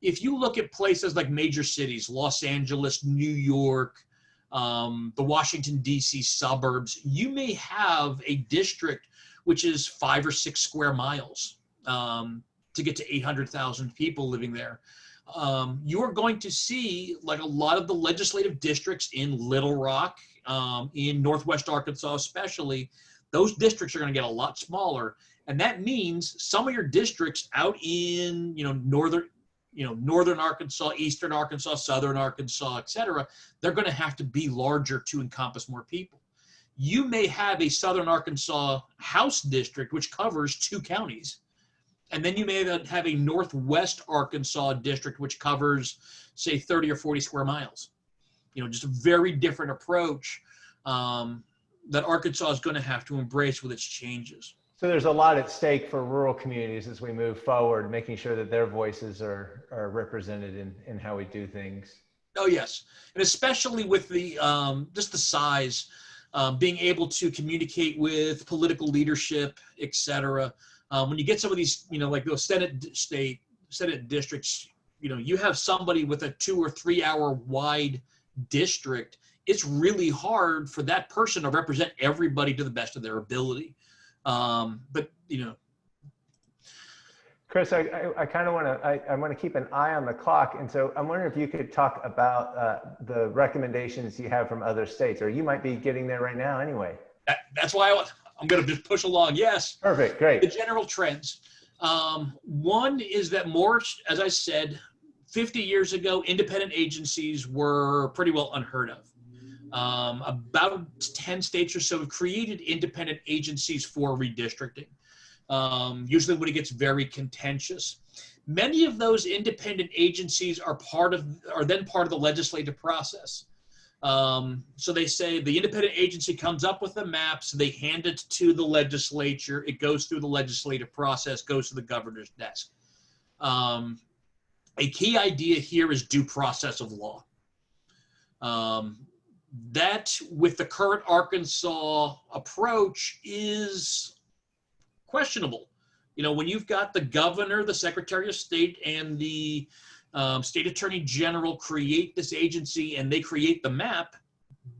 If you look at places like major cities, Los Angeles, New York, the Washington, D.C. suburbs, you may have a district which is 5 or 6 square miles to get to 800,000 people living there. You're going to see, like a lot of the legislative districts in Little Rock, in Northwest Arkansas especially, those districts are going to get a lot smaller. And that means some of your districts out in, you know, northern Arkansas, eastern Arkansas, southern Arkansas, et cetera, they're going to have to be larger to encompass more people. You may have a southern Arkansas House district, which covers 2 counties. And then you may have a northwest Arkansas district, which covers, say, 30 or 40 square miles. You know, just a very different approach that Arkansas is going to have to embrace with its changes. So there's a lot at stake for rural communities as we move forward, making sure that their voices are represented in how we do things. Oh, yes. And especially with the just the size, being able to communicate with political leadership, et cetera. When you get some of these, you know, like those Senate districts, you know, you have somebody with a 2 or 3 hour wide district. It's really hard for that person to represent everybody to the best of their ability. But, you know, Chris, I kind of want to keep an eye on the clock. And so I'm wondering if you could talk about the recommendations you have from other states, or you might be getting there right now anyway. That's why I'm going to just push along. Yes. Perfect. Great. The general trends. One is that more, as I said, 50 years ago, independent agencies were pretty well unheard of. About 10 states or so have created independent agencies for redistricting. Usually when it gets very contentious. Many of those independent agencies are then part of the legislative process. So they say the independent agency comes up with the maps, they hand it to the legislature, it goes through the legislative process, goes to the governor's desk. A key idea here is due process of law. That, with the current Arkansas approach, is questionable. You know, when you've got the governor, the secretary of state, and the state attorney general create this agency and they create the map,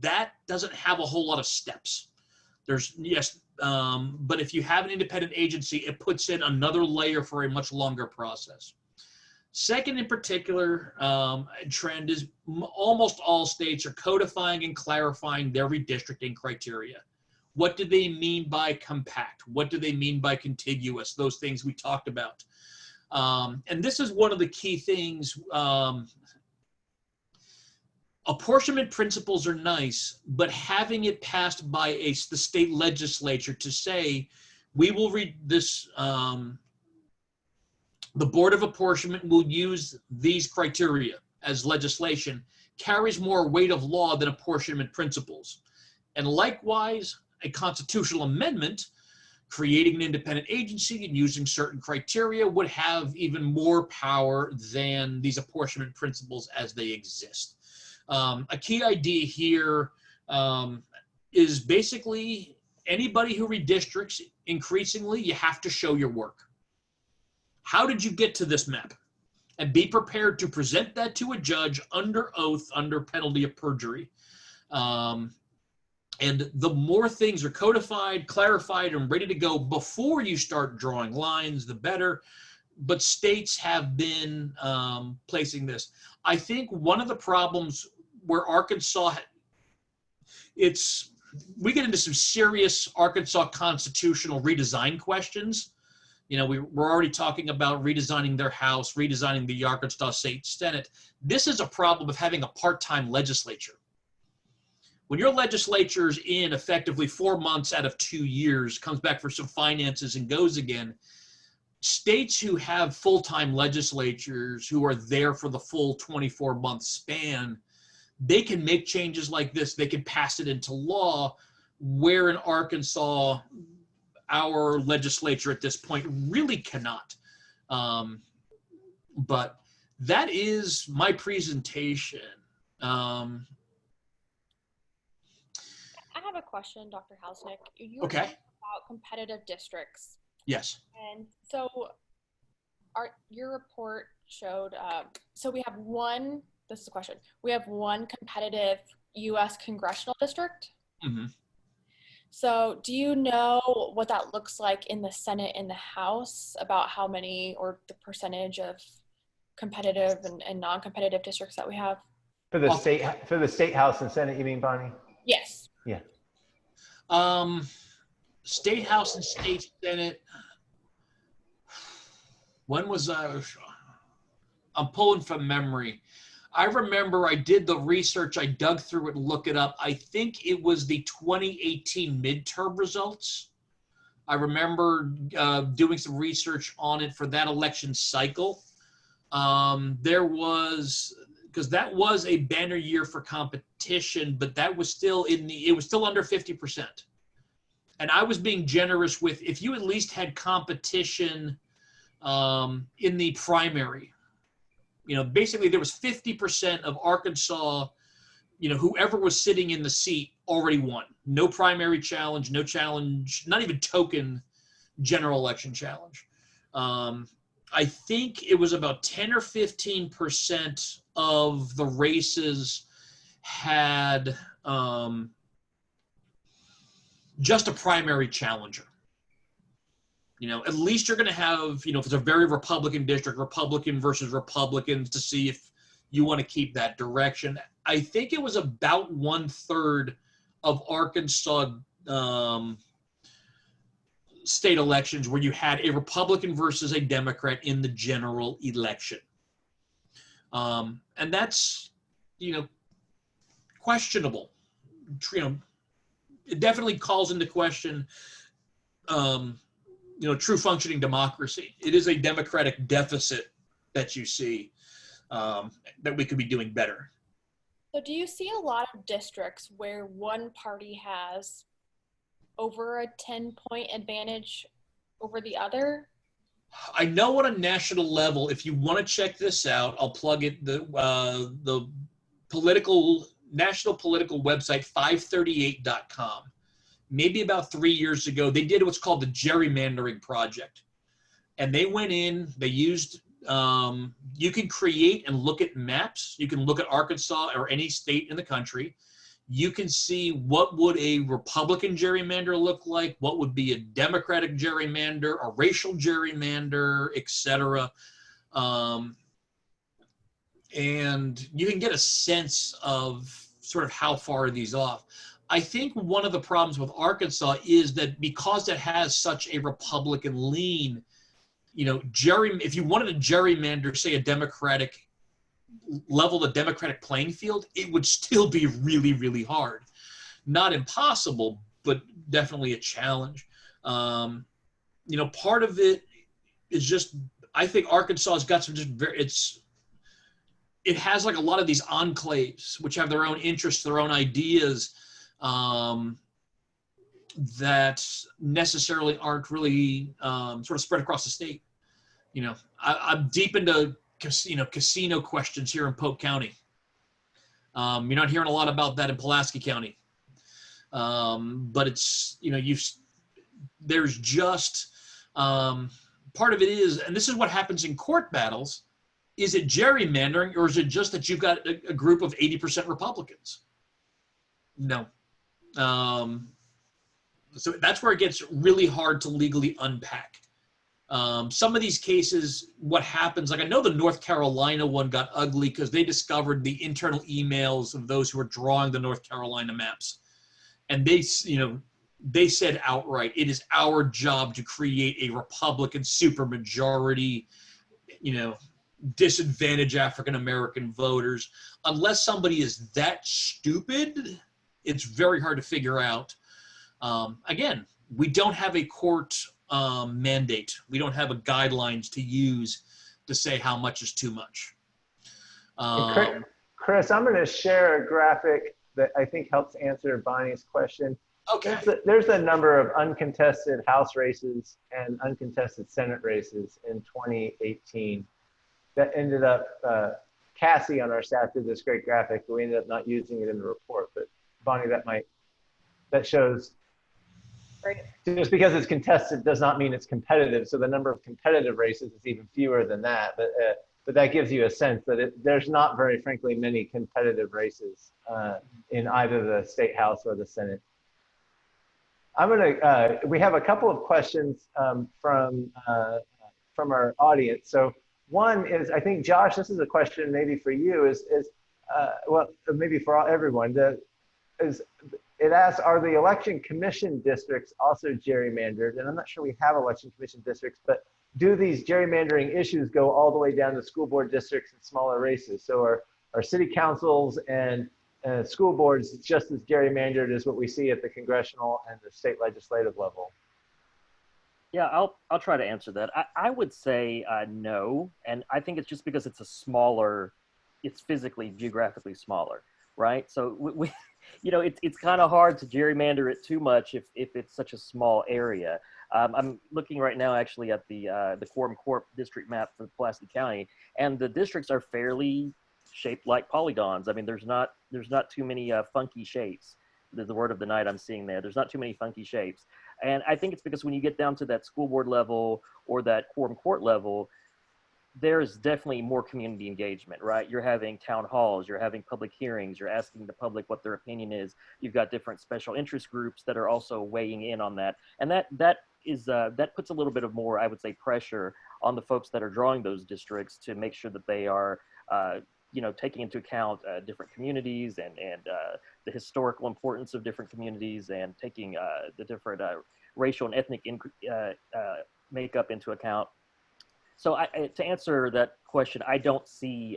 that doesn't have a whole lot of steps. There's, yes, but if you have an independent agency, it puts in another layer for a much longer process. Second, in particular, trend is almost all states are codifying and clarifying their redistricting criteria. What do they mean by compact? What do they mean by contiguous? Those things we talked about. And this is one of the key things. Apportionment principles are nice, but having it passed by the state legislature to say, we will read this, the Board of Apportionment will use these criteria as legislation, carries more weight of law than apportionment principles. And likewise, a constitutional amendment creating an independent agency and using certain criteria would have even more power than these apportionment principles as they exist. A key idea here is basically anybody who redistricts, increasingly, you have to show your work. How did you get to this map? And be prepared to present that to a judge under oath, under penalty of perjury. And the more things are codified, clarified, and ready to go before you start drawing lines, the better. But states have been placing this. I think one of the problems where Arkansas, we get into some serious Arkansas constitutional redesign questions. You know, we're already talking about redesigning their House, redesigning the Arkansas State Senate. This is a problem of having a part-time legislature. When your legislature's in effectively 4 months out of 2 years, comes back for some finances and goes again, states who have full-time legislatures who are there for the full 24-month span, they can make changes like this. They can pass it into law, where in Arkansas, our legislature at this point really cannot. But that is my presentation. I have a question, Dr. Hausnick. You were Okay. talking about competitive districts. Yes. And so your report showed, so we have one, this is a question, we have one competitive U.S. congressional district. Mm-hmm. So do you know what that looks like in the Senate and the House, about how many or the percentage of competitive and non-competitive districts that we have? For the state House and Senate, you mean, Bonnie? Yes. Yeah. State House and State Senate. When was I'm pulling from memory. I remember I did the research, I dug through it and looked it up. I think it was the 2018 midterm results. I remember doing some research on it for that election cycle. There was, because that was a banner year for competition, but that was still it was still under 50%. And I was being generous with, if you at least had competition in the primary, you know, basically there was 50% of Arkansas, you know, whoever was sitting in the seat already won. No primary challenge, no challenge, not even token general election challenge. I think it was about 10 or 15% of the races had just a primary challenger. You know, at least you're going to have, you know, if it's a very Republican district, Republican versus Republicans, to see if you want to keep that direction. I think it was about 1/3 of Arkansas state elections where you had a Republican versus a Democrat in the general election. And that's, you know, questionable. You know, it definitely calls into question, you know, true functioning democracy. It is a democratic deficit that you see, that we could be doing better. So do you see a lot of districts where one party has over a 10-point advantage over the other? I know on a national level, if you want to check this out, I'll plug it, the national political website, 538.com. Maybe about 3 years ago, they did what's called the Gerrymandering project. And they went in, they used, you can create and look at maps. You can look at Arkansas or any state in the country. You can see what would a Republican gerrymander look like, what would be a Democratic gerrymander, a racial gerrymander, etc. And you can get a sense of sort of how far are these off. I think one of the problems with Arkansas is that because it has such a Republican lean, you know, if you wanted to gerrymander, say, a Democratic, level the Democratic playing field, it would still be really, really hard. Not impossible, but definitely a challenge. You know, part of it is just, I think Arkansas has got some just very, it has like a lot of these enclaves which have their own interests, their own ideas, that necessarily aren't really sort of spread across the state. You know, I'm deep into casino questions here in Polk County. You're not hearing a lot about that in Pulaski County, but it's, you know, there's just part of it is, and this is what happens in court battles. Is it gerrymandering, or is it just that you've got a group of 80% Republicans? No. So that's where it gets really hard to legally unpack. Some of these cases, what happens, like I know the North Carolina one got ugly because they discovered the internal emails of those who were drawing the North Carolina maps. And they, you know, they said outright, it is our job to create a Republican supermajority, you know, disadvantage African-American voters. Unless somebody is that stupid, it's very hard to figure out. Again, we don't have a court mandate. We don't have a guidelines to use to say how much is too much. Chris, I'm going to share a graphic that I think helps answer Bonnie's question. Okay. There's a number of uncontested House races and uncontested Senate races in 2018 that ended up, Cassie on our staff did this great graphic, but we ended up not using it in the report. But Bonnie, that shows, Right. just because it's contested does not mean it's competitive. So the number of competitive races is even fewer than that. But that gives you a sense that there's not very, frankly, many competitive races in either the State House or the Senate. We have a couple of questions from our audience. So one is, I think, Josh, this is a question maybe for you, well, maybe for everyone. It asks, are the election commission districts also gerrymandered? And I'm not sure we have election commission districts, but do these gerrymandering issues go all the way down to school board districts and smaller races? So are city councils and school boards just as gerrymandered as what we see at the congressional and the state legislative level? Yeah, I'll try to answer that. I would say no, and I think it's just because it's it's physically, geographically smaller, right? So we you know, it's kind of hard to gerrymander it too much if it's such a small area. I'm looking right now actually at the Quorum Corp district map for Pulaski County, and the districts are fairly shaped like polygons. I mean, there's not too many funky shapes. There's the word of the night I'm seeing there. There's not too many funky shapes. And I think it's because when you get down to that school board level or that quorum court level, there's definitely more community engagement, right? You're having town halls, you're having public hearings, you're asking the public what their opinion is. You've got different special interest groups that are also weighing in on that. And that puts a little bit of more, I would say, pressure on the folks that are drawing those districts to make sure that they are, you know, taking into account different communities and the historical importance of different communities, and taking the different racial and ethnic makeup into account. So to answer that question, I don't see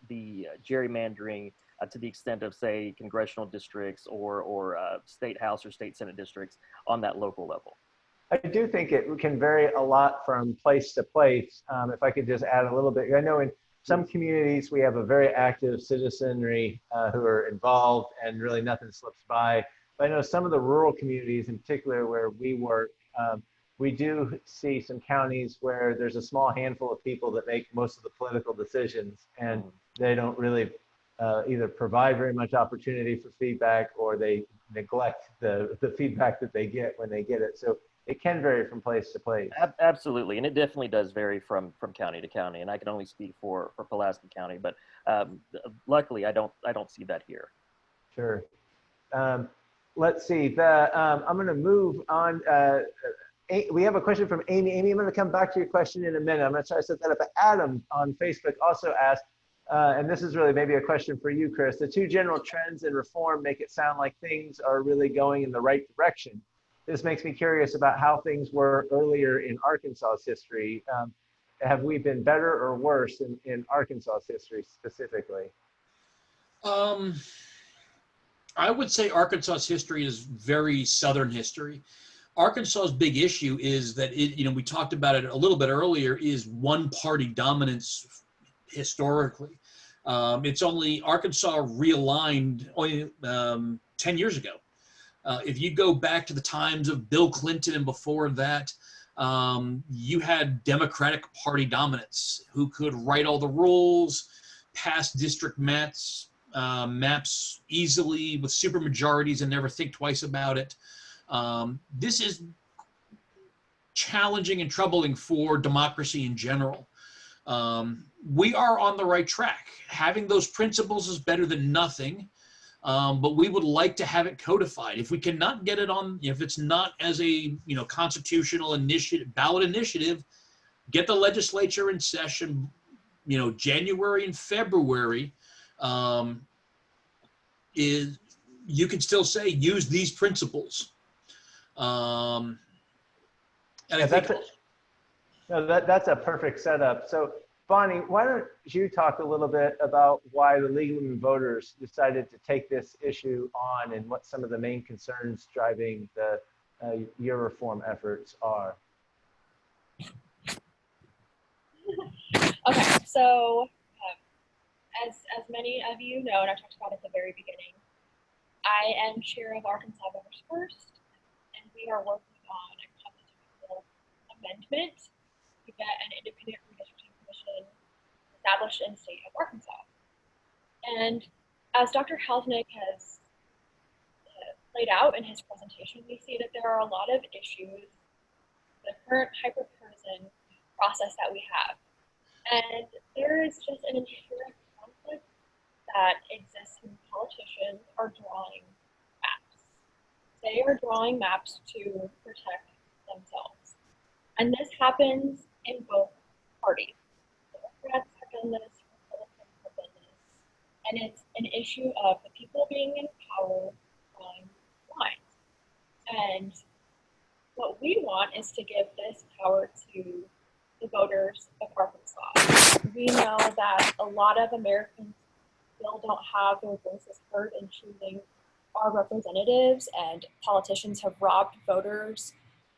the gerrymandering to the extent of, say, congressional districts or state house or state senate districts on that local level. I do think it can vary a lot from place to place. If I could just add a little bit, I know in some communities we have a very active citizenry who are involved, and really nothing slips by. But I know some of the rural communities, in particular where we work, we do see some counties where there's a small handful of people that make most of the political decisions, and they don't really either provide very much opportunity for feedback, or they neglect the feedback that they get when they get it. So it can vary from place to place. Absolutely, and it definitely does vary from county to county. And I can only speak for Pulaski County, but luckily I don't see that here. Sure. Let's see. I'm going to move on. We have a question from Amy. Amy, I'm going to come back to your question in a minute. I'm going to try to set that up. But Adam on Facebook also asked, and this is really maybe a question for you, Chris. The two general trends in reform make it sound like things are really going in the right direction. This makes me curious about how things were earlier in Arkansas's history. Have we been better or worse in Arkansas's history specifically? I would say Arkansas's history is very Southern history. Arkansas's big issue is that we talked about it a little bit earlier, is one party dominance historically. It's only Arkansas realigned only 10 years ago. If you go back to the times of Bill Clinton and before that, you had Democratic Party dominance who could write all the rules, pass district maps easily with supermajorities and never think twice about it. This is challenging and troubling for democracy in general. We are on the right track. Having those principles is better than nothing, but we would like to have it codified. If we cannot get it on, if it's not as a constitutional initiative, ballot initiative, get the legislature in session, January and February. You can still say use these principles. And yeah, that's a perfect setup. So Bonnie, why don't you talk a little bit about why the League of Women Voters decided to take this issue on and what some of the main concerns driving your reform efforts are? Okay, so as many of you know, and I talked about at the very beginning, I am chair of Arkansas Voters First, and we are working on a constitutional amendment to get an independent redistricting commission established in the state of Arkansas. And as Dr. Halfnick has laid out in his presentation, we see that there are a lot of issues, the current hyper-partisan process that we have. And there is just an inherent conflict that exists when politicians are drawing maps. They are drawing maps to protect themselves. And this happens in both parties. Democrats have done this, Republicans have done this. And it's an issue of the people being in power drawing lines. And what we want is to give this power to the voters of Arkansas. We know that a lot of Americans still don't have their voices heard in choosing our representatives, and politicians have robbed voters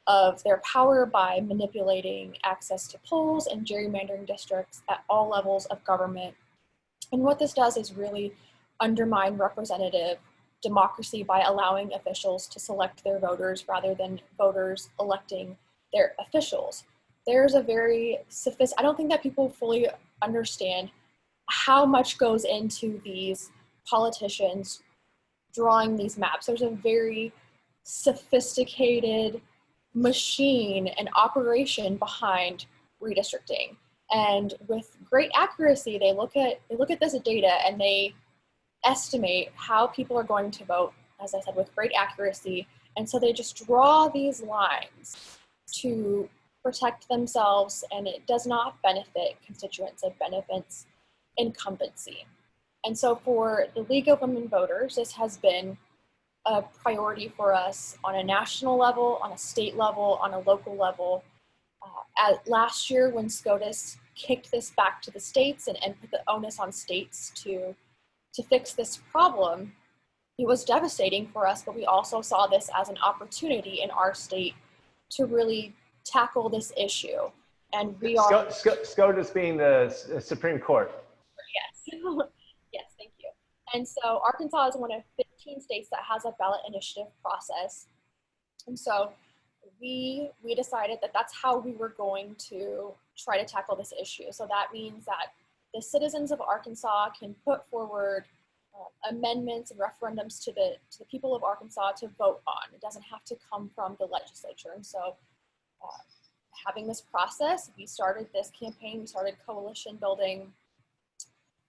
of their power by manipulating access to polls and gerrymandering districts at all levels of government. And what this does is really undermine representative democracy by allowing officials to select their voters rather than voters electing their officials. There's a very I don't think that people fully understand how much goes into these politicians drawing these maps. There's a very sophisticated machine and operation behind redistricting. And with great accuracy, they look at this data and they estimate how people are going to vote, as I said, with great accuracy. And so they just draw these lines to protect themselves, and it does not benefit constituents. It benefits incumbency. And so for the League of Women Voters, this has been a priority for us on a national level, on a state level, on a local level. Last year, when SCOTUS kicked this back to the states and put the onus on states to fix this problem, it was devastating for us, but we also saw this as an opportunity in our state to really tackle this issue. And we are— SCOTUS being the Supreme Court. Yes. Yes, thank you. And so Arkansas is one of 15 states that has a ballot initiative process. And so we decided that that's how we were going to try to tackle this issue. So that means that the citizens of Arkansas can put forward amendments and referendums to the people of Arkansas to vote on. It doesn't have to come from the legislature. And so having this process, we started this campaign, we started coalition building.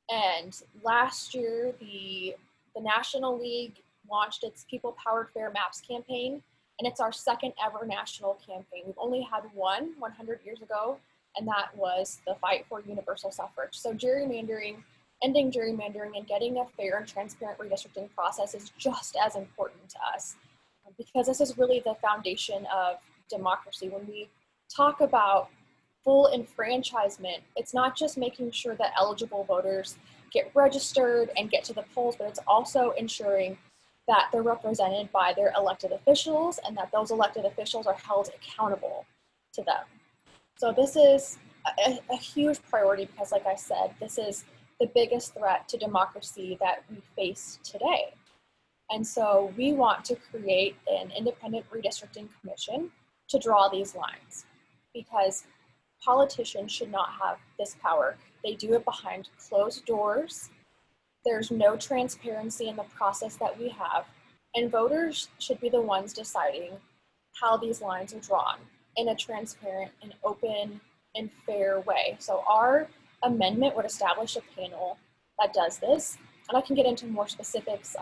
And last year, the National League launched its People Powered Fair Maps campaign, and it's our second ever national campaign. We've only had one 100 years ago, and that was the fight for universal suffrage. So gerrymandering, ending gerrymandering, and getting a fair and transparent redistricting process is just as important to us, because this is really the foundation of democracy. When we talk about full enfranchisement, it's not just making sure that eligible voters get registered and get to the polls, but it's also ensuring that they're represented by their elected officials and that those elected officials are held accountable to them. So this is a huge priority because, like I said, this is the biggest threat to democracy that we face today. And so we want to create an independent redistricting commission to draw these lines, because politicians should not have this power. They do it behind closed doors. There's no transparency in the process that we have, and voters should be the ones deciding how these lines are drawn in a transparent and open and fair way. So our amendment would establish a panel that does this, and I can get into more specifics,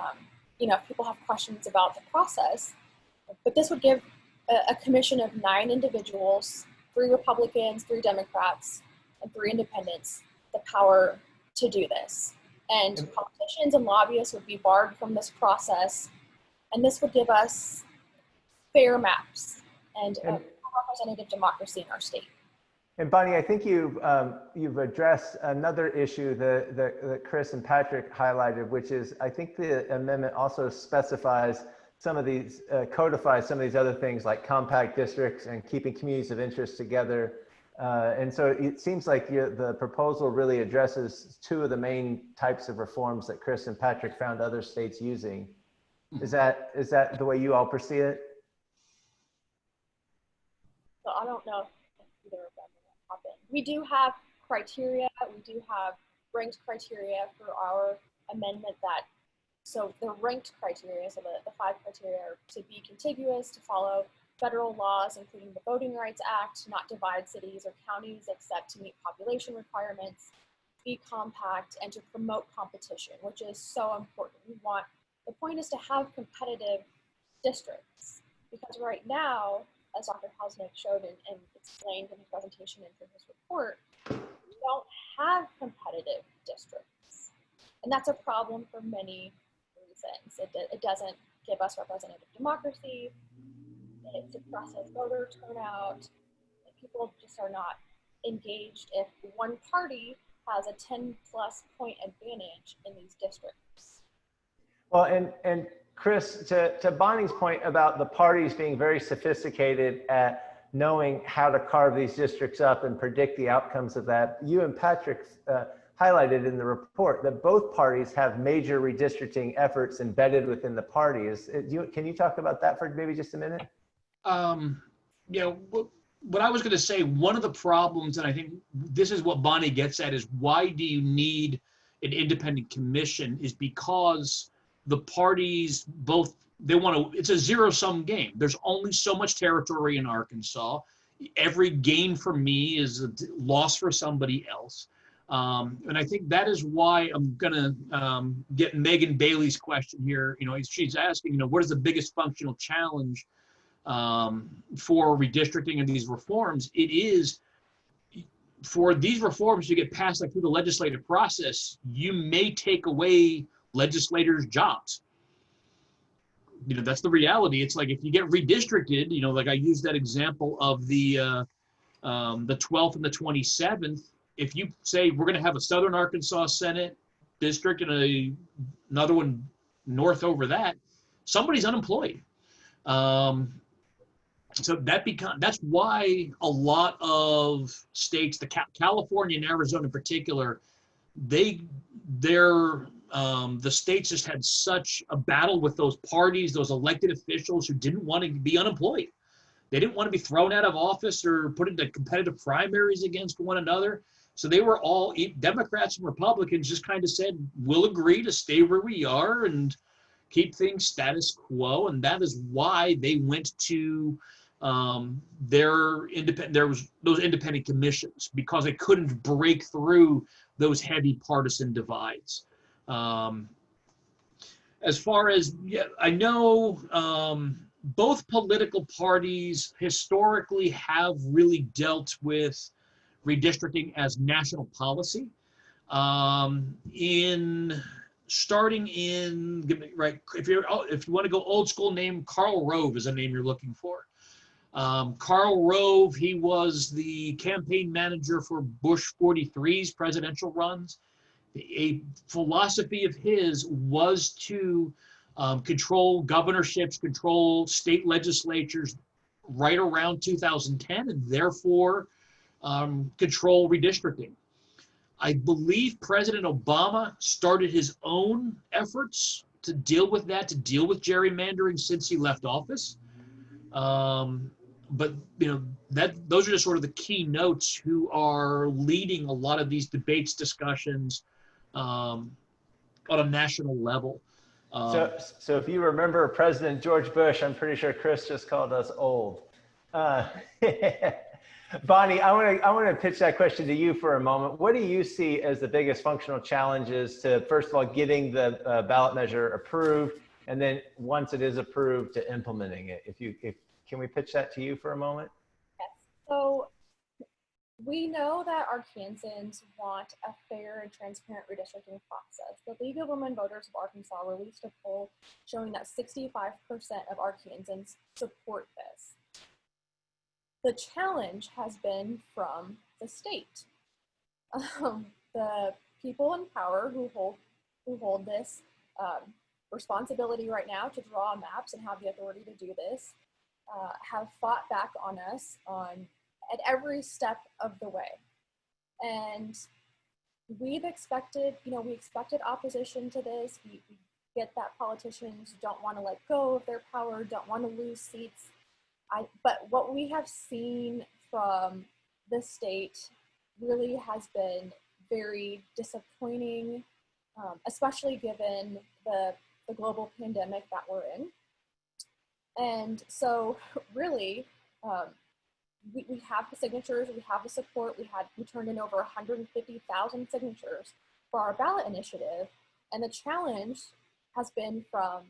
if people have questions about the process, but this would give a commission of 9 individuals, 3 Republicans, 3 Democrats, and 3 independents, the power to do this. And politicians and lobbyists would be barred from this process, and this would give us fair maps and a representative democracy in our state. And Bonnie, I think you've addressed another issue that Chris and Patrick highlighted, which is I think the amendment also specifies some of these, codifies some of these other things like compact districts and keeping communities of interest together. And so it seems like the proposal really addresses 2 of the main types of reforms that Chris and Patrick found other states using. Is that the way you all perceive it? So I don't know if either of them will hop in. We do have criteria. We do have ranked criteria for our amendment so the ranked criteria, so the 5 criteria are to be contiguous, to follow federal laws, including the Voting Rights Act, not divide cities or counties except to meet population requirements, be compact, and to promote competition, which is so important. The point is to have competitive districts, because right now, as Dr. Hausnick showed and explained in his presentation and through his report, we don't have competitive districts. And that's a problem for many reasons. It doesn't give us representative democracy. It suppresses voter turnout. People just are not engaged if one party has a 10+ point advantage in these districts. Well, and Chris, to Bonnie's point about the parties being very sophisticated at knowing how to carve these districts up and predict the outcomes of that, you and Patrick highlighted in the report that both parties have major redistricting efforts embedded within the parties. Can you talk about that for maybe just a minute? What I was going to say, one of the problems, and I think this is what Bonnie gets at, is why do you need an independent commission, is because the parties both, it's a zero-sum game. There's only so much territory in Arkansas. Every gain for me is a loss for somebody else. And I think that is why I'm going to get Megan Bailey's question here. She's asking, what is the biggest functional challenge for redistricting and these reforms? It is for these reforms to get passed through the legislative process, you may take away legislators' jobs. That's the reality. It's like if you get redistricted, like I used that example of the 12th and the 27th. If you say we're going to have a Southern Arkansas Senate district and another one north over that, somebody's unemployed. So that's why a lot of states, California and Arizona in particular, the states just had such a battle with those parties, those elected officials who didn't want to be unemployed. They didn't want to be thrown out of office or put into competitive primaries against one another. So they were all, Democrats and Republicans just kind of said, we'll agree to stay where we are and keep things status quo. And that is why they went to those independent commissions, because they couldn't break through those heavy partisan divides. As far as, yeah, I know both political parties historically have really dealt with redistricting as national policy. In starting in, right, if you want to go old school name, Karl Rove is a name you're looking for. Karl Rove, he was the campaign manager for Bush 43's presidential runs. A philosophy of his was to control governorships, control state legislatures right around 2010, and therefore control redistricting. I believe President Obama started his own efforts to deal with that, to deal with gerrymandering since he left office. But those are just sort of the key notes who are leading a lot of these debates, discussions on a national level. So if you remember President George Bush, I'm pretty sure Chris just called us old. Bonnie, I want to pitch that question to you for a moment. What do you see as the biggest functional challenges to, first of all, getting the ballot measure approved, and then once it is approved, to implementing it? Can we pitch that to you for a moment? Yes. So we know that Arkansans want a fair and transparent redistricting process. The League of Women Voters of Arkansas released a poll showing that 65% of Arkansans support this. The challenge has been from the state. The people in power who hold this responsibility right now to draw maps and have the authority to do this have fought back on us at every step of the way. And we expected opposition to this. We get that politicians don't want to let go of their power, don't want to lose seats. But what we have seen from the state really has been very disappointing, especially given the global pandemic that we're in. And so really, we have the signatures, we have the support, we turned in over 150,000 signatures for our ballot initiative, and the challenge has been from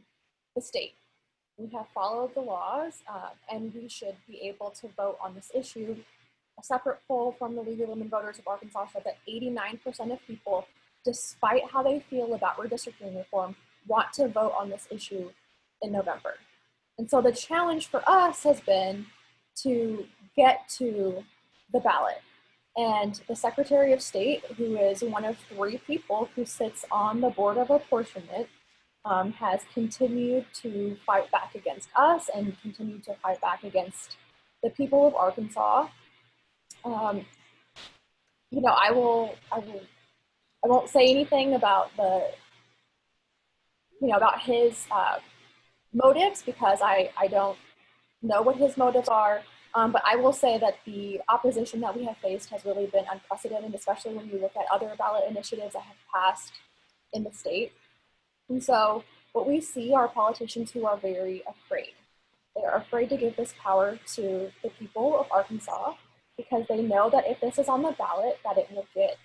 the state. We have followed the laws, and we should be able to vote on this issue. A separate poll from the League of Women Voters of Arkansas showed that 89% of people, despite how they feel about redistricting reform, want to vote on this issue in November. And so the challenge for us has been to get to the ballot. And the Secretary of State, who is one of 3 people who sits on the Board of Apportionment, has continued to fight back against us and continued to fight back against the people of Arkansas. I won't say anything about about his motives, because I don't know what his motives are. But I will say that the opposition that we have faced has really been unprecedented, especially when you look at other ballot initiatives that have passed in the state. And so what we see are politicians who are very afraid. They are afraid to give this power to the people of Arkansas, because they know that if this is on the ballot, that it will get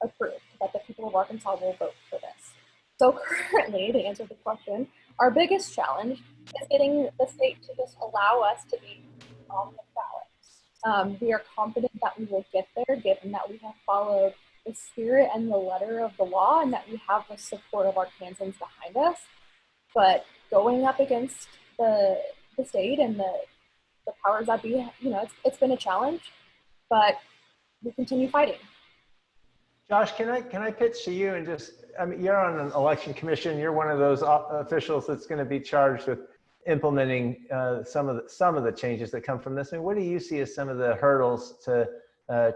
approved, that the people of Arkansas will vote for this. So currently, to answer the question, our biggest challenge is getting the state to just allow us to be on the ballot. We are confident that we will get there, given that we have followed the spirit and the letter of the law, and that we have the support of Arkansans behind us. But going up against the state and the powers that be, it's been a challenge, but we continue fighting. Josh, can I pitch to you and you're on an election commission. You're one of those officials that's going to be charged with implementing some of the changes that come from this. What do you see as some of the hurdles to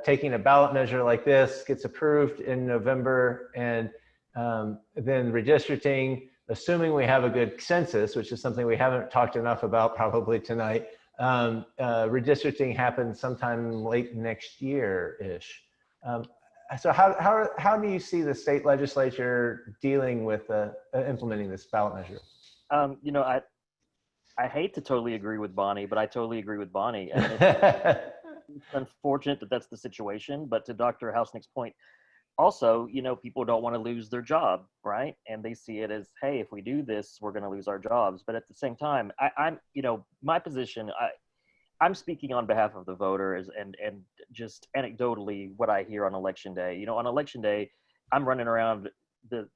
taking a ballot measure like this gets approved in November, and then redistricting, assuming we have a good census, which is something we haven't talked enough about probably tonight, redistricting happens sometime late next year-ish. So how do you see the state legislature dealing with implementing this ballot measure? I hate to totally agree with Bonnie, but I totally agree with Bonnie. And it's unfortunate that that's the situation. But to Dr. Hausnick's point, also, you know, people don't want to lose their job, right? And they see it as, hey, if we do this, we're going to lose our jobs. But at the same time, I'm, you know, my position, I'm speaking on behalf of the voters and just anecdotally what I hear on election day. You know, on election day, I'm running around the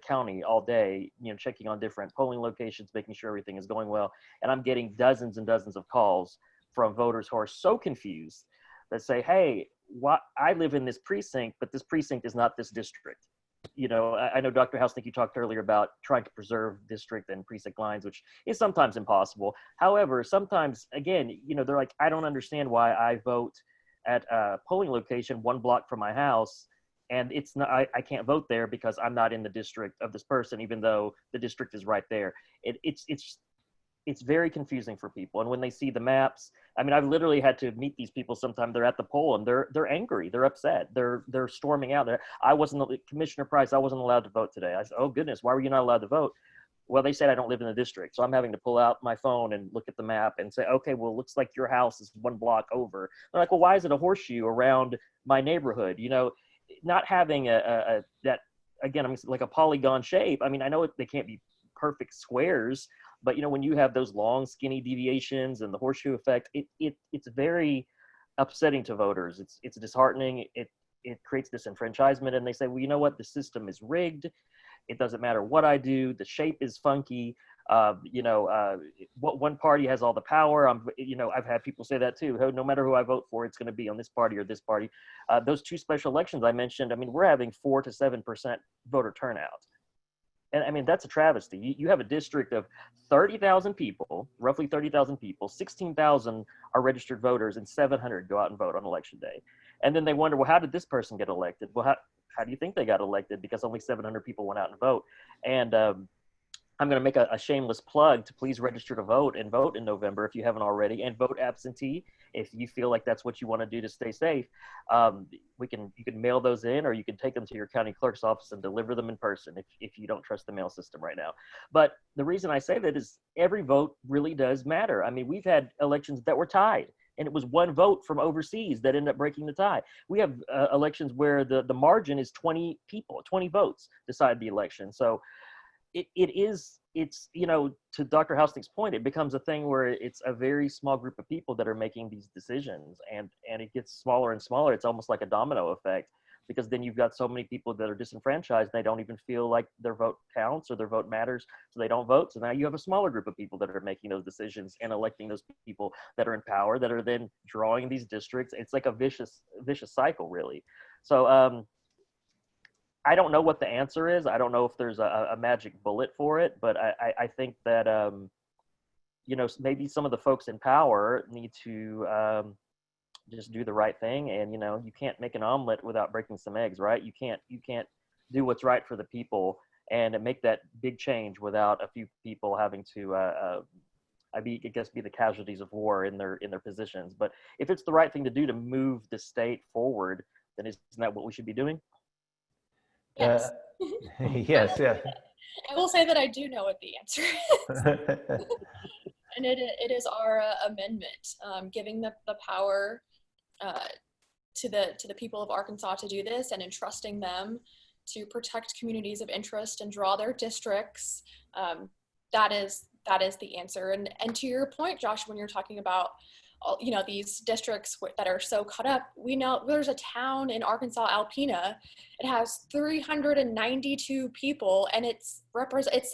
county all day, you know, checking on different polling locations, making sure everything is going well, and I'm getting dozens and dozens of calls from voters who are so confused that say, "Hey, what? I live in this precinct, but this precinct is not this district." You know, I know Dr. Housenick, you talked earlier about trying to preserve district and precinct lines, which is sometimes impossible. However, sometimes, again, you know, they're like, I don't understand why I vote at a polling location 1 block from my house, and it's not, I can't vote there because I'm not in the district of this person, even though the district is right there. It's very confusing for people. And when they see the maps, I mean, I've literally had to meet these people sometime. They're at the poll and they're angry, they're upset, they're storming out there. Commissioner Price, I wasn't allowed to vote today. I said, oh goodness, why were you not allowed to vote? Well, they said I don't live in the district. So I'm having to pull out my phone and look at the map and say, okay, well, it looks like your house is 1 block over. They're like, well, why is it a horseshoe around my neighborhood? You know, not having that, again, I mean, like a polygon shape. I mean, I know they can't be perfect squares, but you know, when you have those long skinny deviations and the horseshoe effect, it's very upsetting to voters. It's disheartening. It creates disenfranchisement, and they say, well, you know what, the system is rigged. It doesn't matter what I do. The shape is funky. You know, what one party has all the power. You know, I've had people say that too. No matter who I vote for, it's going to be on this party or this party. Those 2 special elections I mentioned, I mean, we're having 4 to 7% voter turnout. And I mean, that's a travesty. You have a district of 30,000 people, roughly 30,000 people, 16,000 are registered voters, and 700 go out and vote on election day. And then they wonder, well, how did this person get elected? Well, how do you think they got elected? Because only 700 people went out and vote. And I'm going to make a shameless plug to please register to vote and vote in November if you haven't already, and vote absentee if you feel like that's what you want to do to stay safe. You can mail those in, or you can take them to your county clerk's office and deliver them in person if you don't trust the mail system right now. But the reason I say that is every vote really does matter. I mean, we've had elections that were tied, and it was 1 vote from overseas that ended up breaking the tie. We have elections where the margin is 20 people, 20 votes decide the election. So it's, you know, to Dr. Housenick's point, it becomes a thing where it's a very small group of people that are making these decisions, and it gets smaller and smaller. It's almost like a domino effect, because then you've got so many people that are disenfranchised, they don't even feel like their vote counts or their vote matters, so they don't vote. So now you have a smaller group of people that are making those decisions and electing those people that are in power, that are then drawing these districts. It's like a vicious cycle, really. So I don't know what the answer is. I don't know if there's a magic bullet for it, but I think that, you know, maybe some of the folks in power need to just do the right thing. And, you know, you can't make an omelet without breaking some eggs, right? You can't do what's right for the people and make that big change without a few people having to, I guess, be the casualties of war in their positions. But if it's the right thing to do to move the state forward, then isn't that what we should be doing? Yes. Yes, yeah. I will say that I do know what the answer is. And it is our amendment, giving the power to the people of Arkansas to do this, and entrusting them to protect communities of interest and draw their districts. That is the answer. And to your point, Josh, when you're talking about, you know, these districts that are so cut up, we know there's a town in Arkansas, Alpena. It has 392 people, and it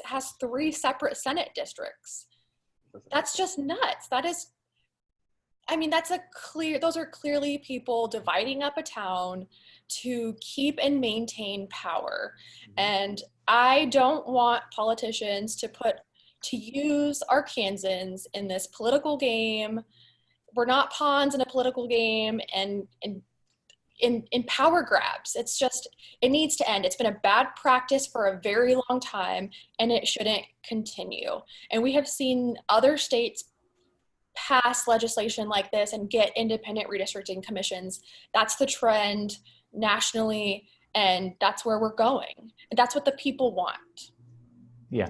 has 3 separate Senate districts. That's just nuts. That is, I mean, those are clearly people dividing up a town to keep and maintain power. And I don't want politicians to use Arkansans in this political game. We're not pawns in a political game and in power grabs. It's just, it needs to end. It's been a bad practice for a very long time, and it shouldn't continue. And we have seen other states pass legislation like this and get independent redistricting commissions. That's the trend nationally, and that's where we're going. And that's what the people want. Yeah,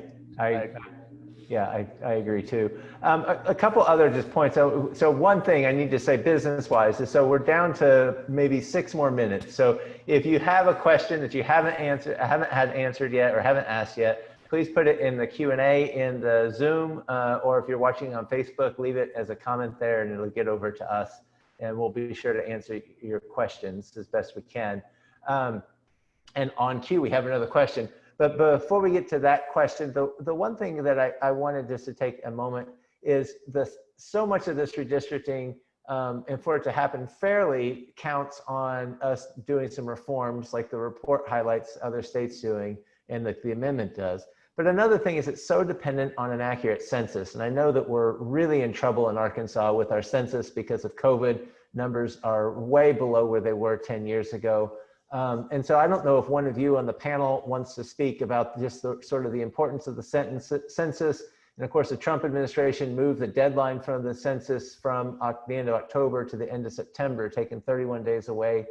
Yeah, I agree too. A couple other just points. So one thing I need to say business-wise is, so we're down to maybe 6 more minutes. So if you have a question that you haven't had answered yet or haven't asked yet, please put it in the Q&A in the Zoom, or if you're watching on Facebook, leave it as a comment there and it'll get over to us, and we'll be sure to answer your questions as best we can. And on cue, we have another question. But before we get to that question, the one thing that I wanted just to take a moment is so much of this redistricting, and for it to happen fairly, counts on us doing some reforms like the report highlights other states doing and like the amendment does. But another thing is it's so dependent on an accurate census. And I know that we're really in trouble in Arkansas with our census because of COVID. Numbers are way below where they were 10 years ago. And so I don't know if one of you on the panel wants to speak about just sort of the importance of the census. And of course, the Trump administration moved the deadline from the census from the end of October to the end of September, taking 31 days away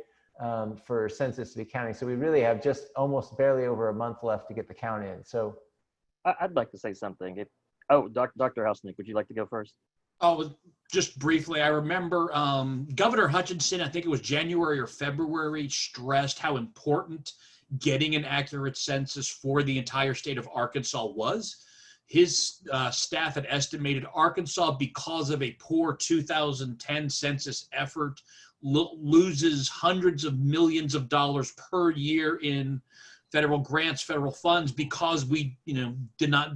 for census to be counting. So we really have just almost barely over a month left to get the count in. So I'd like to say something. Dr. Hausnick, would you like to go first? Oh, just briefly, I remember Governor Hutchinson, I think it was January or February, stressed how important getting an accurate census for the entire state of Arkansas was. His staff had estimated Arkansas, because of a poor 2010 census effort, loses hundreds of millions of dollars per year in federal grants, federal funds, because we, did not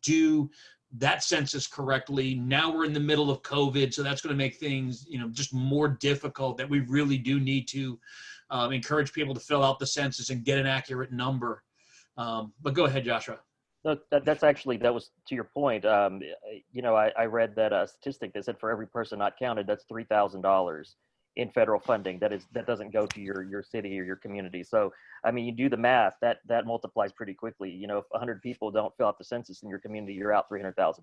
do that census correctly. Now we're in the middle of COVID, so that's going to make things, just more difficult, that we really do need to encourage people to fill out the census and get an accurate number. But go ahead, Joshua. No, that was to your point. I read that statistic that said for every person not counted, that's $3,000 in federal funding that doesn't go to your city or your community. So, I mean, you do the math, that multiplies pretty quickly. If 100 people don't fill out the census in your community, you're out $300,000.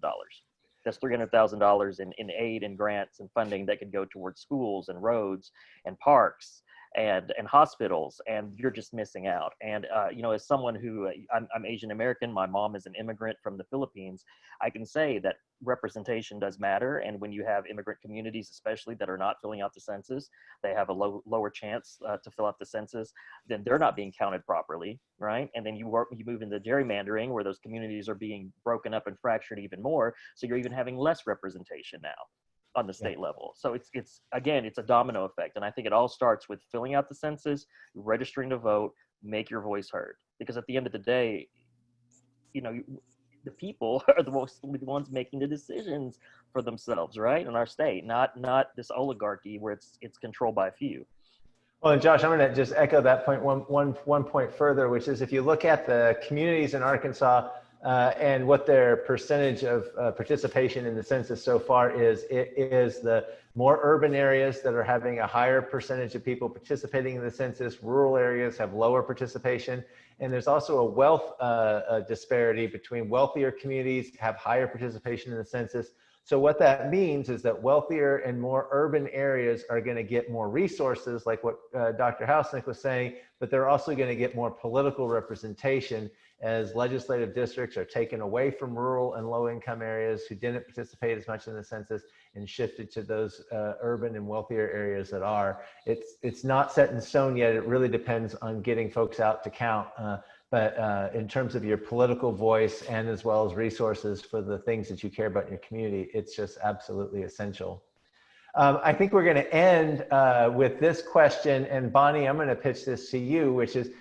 That's $300,000 in aid and grants and funding that could go towards schools and roads and parks and hospitals, and you're just missing out. And as someone who I'm Asian American, my mom is an immigrant from the Philippines, I can say that representation does matter. And when you have immigrant communities, especially that are not filling out the census, they have a lower chance to fill out the census, then they're not being counted properly, right? And then you move into gerrymandering, where those communities are being broken up and fractured even more, so you're even having less representation now on the state level. So it's again, it's a domino effect. And I think it all starts with filling out the census, registering to vote, make your voice heard. Because at the end of the day, the people are the ones making the decisions for themselves, right? In our state, not this oligarchy where it's controlled by a few. Well, and Josh, I'm going to just echo that point one point further, which is if you look at the communities in Arkansas and what their percentage of participation in the census so far is, it is the more urban areas that are having a higher percentage of people participating in the census. Rural areas have lower participation. And there's also a wealth disparity between wealthier communities have higher participation in the census. So what that means is that wealthier and more urban areas are going to get more resources, like what Dr. Hausnick was saying, but they're also going to get more political representation as legislative districts are taken away from rural and low-income areas who didn't participate as much in the census and shifted to those urban and wealthier areas that are. It's not set in stone yet. It really depends on getting folks out to count. But in terms of your political voice and as well as resources for the things that you care about in your community, it's just absolutely essential. I think we're going to end with this question, and Bonnie, I'm going to pitch this to you, which is,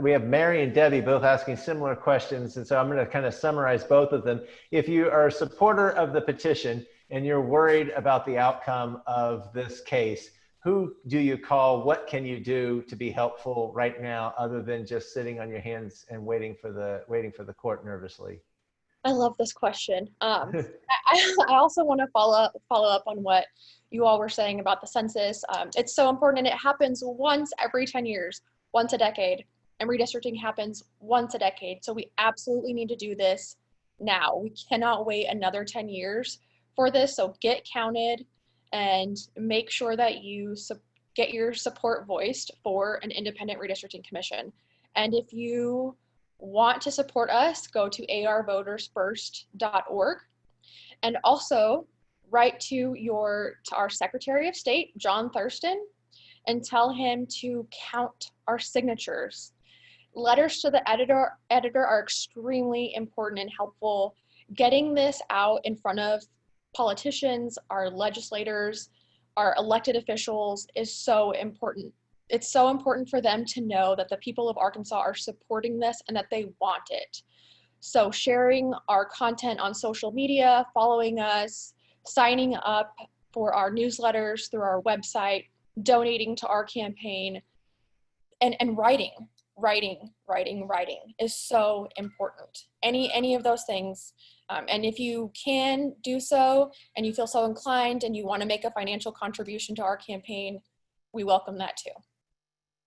we have Mary and Debbie both asking similar questions, and so I'm going to kind of summarize both of them. If you are a supporter of the petition and you're worried about the outcome of this case, who do you call? What can you do to be helpful right now, other than just sitting on your hands and waiting for the court nervously? I love this question. I also want to follow up on what you all were saying about the census. It's so important, and it happens once every 10 years, once a decade, and redistricting happens once a decade. So we absolutely need to do this now. We cannot wait another 10 years for this. So get counted and make sure that you get your support voiced for an independent redistricting commission. And if you want to support us, go to arvotersfirst.org, and also write to our Secretary of State, John Thurston, and tell him to count our signatures. Letters to the editor are extremely important and helpful. Getting this out in front of politicians, our legislators, our elected officials is so important. It's so important for them to know that the people of Arkansas are supporting this and that they want it. So sharing our content on social media, following us, signing up for our newsletters through our website, donating to our campaign, and writing is so important. Any of those things. And if you can do so and you feel so inclined and you want to make a financial contribution to our campaign, we welcome that too.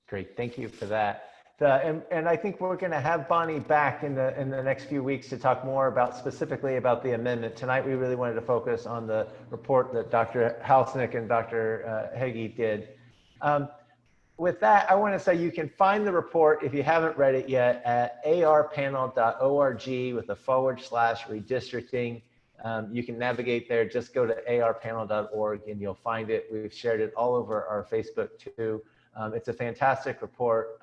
Great, thank you for that. And I think we're going to have Bonnie back in the next few weeks to talk more specifically about the amendment. Tonight, we really wanted to focus on the report that Dr. Halsnick and Dr. Hagee did. With that, I want to say you can find the report, if you haven't read it yet, at arpanel.org with a /redistricting. You can navigate there, just go to arpanel.org and you'll find it. We've shared it all over our Facebook too. It's a fantastic report.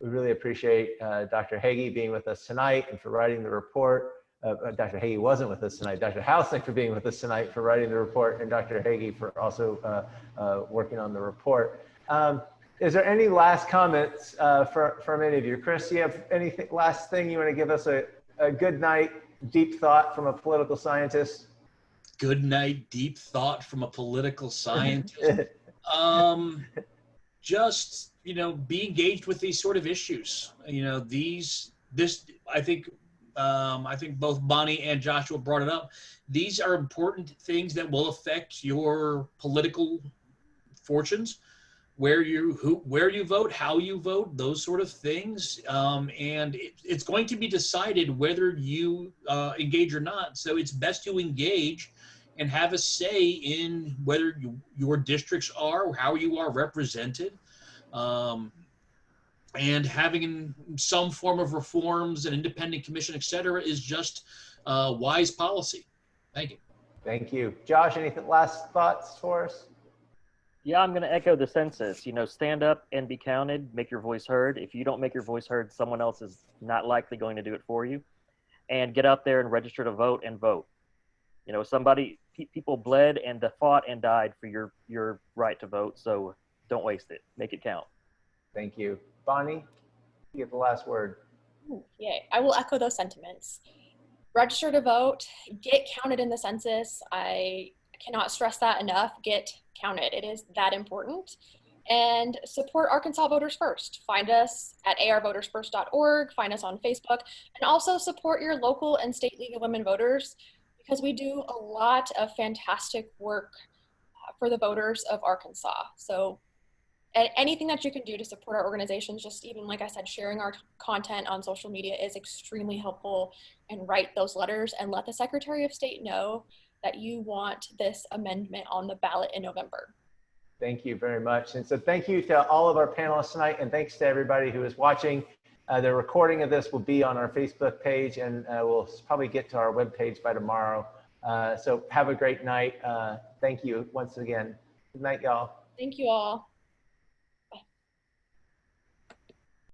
We really appreciate Dr. Hagee being with us tonight and for writing the report. Dr. Hagee wasn't with us tonight. Dr. Halsnick for being with us tonight for writing the report, and Dr. Hagee for also working on the report. Is there any last comments from any of you? Chris, do you have anything last thing you want to give us a good night, deep thought from a political scientist? Good night, deep thought from a political scientist. Just, be engaged with these sort of issues. I think both Bonnie and Joshua brought it up. These are important things that will affect your political fortunes. Where you vote, how you vote, those sort of things, and it's going to be decided whether you engage or not. So it's best to engage and have a say in whether your districts are or how you are represented, and having some form of reforms, an independent commission, etc., is just wise policy. Thank you. Thank you, Josh. Any last thoughts for us? Yeah, I'm going to echo the census. Stand up and be counted, make your voice heard. If you don't make your voice heard, someone else is not likely going to do it for you. And get out there and register to vote and vote. People bled and fought and died for your right to vote, so don't waste it. Make it count. Thank you. Bonnie, you get the last word. Yay, I will echo those sentiments. Register to vote, get counted in the census. I cannot stress that enough. Get counted. It is that important. And support Arkansas Voters First. Find us at arvotersfirst.org, find us on Facebook, and also support your local and state League of Women Voters, because we do a lot of fantastic work for the voters of Arkansas. So anything that you can do to support our organizations, just even, like I said, sharing our content on social media is extremely helpful. And write those letters and let the Secretary of State know that you want this amendment on the ballot in November. Thank you very much. And so thank you to all of our panelists tonight, and thanks to everybody who is watching. The recording of this will be on our Facebook page, and we'll probably get to our webpage by tomorrow. So have a great night. Thank you once again. Good night, y'all. Thank you all.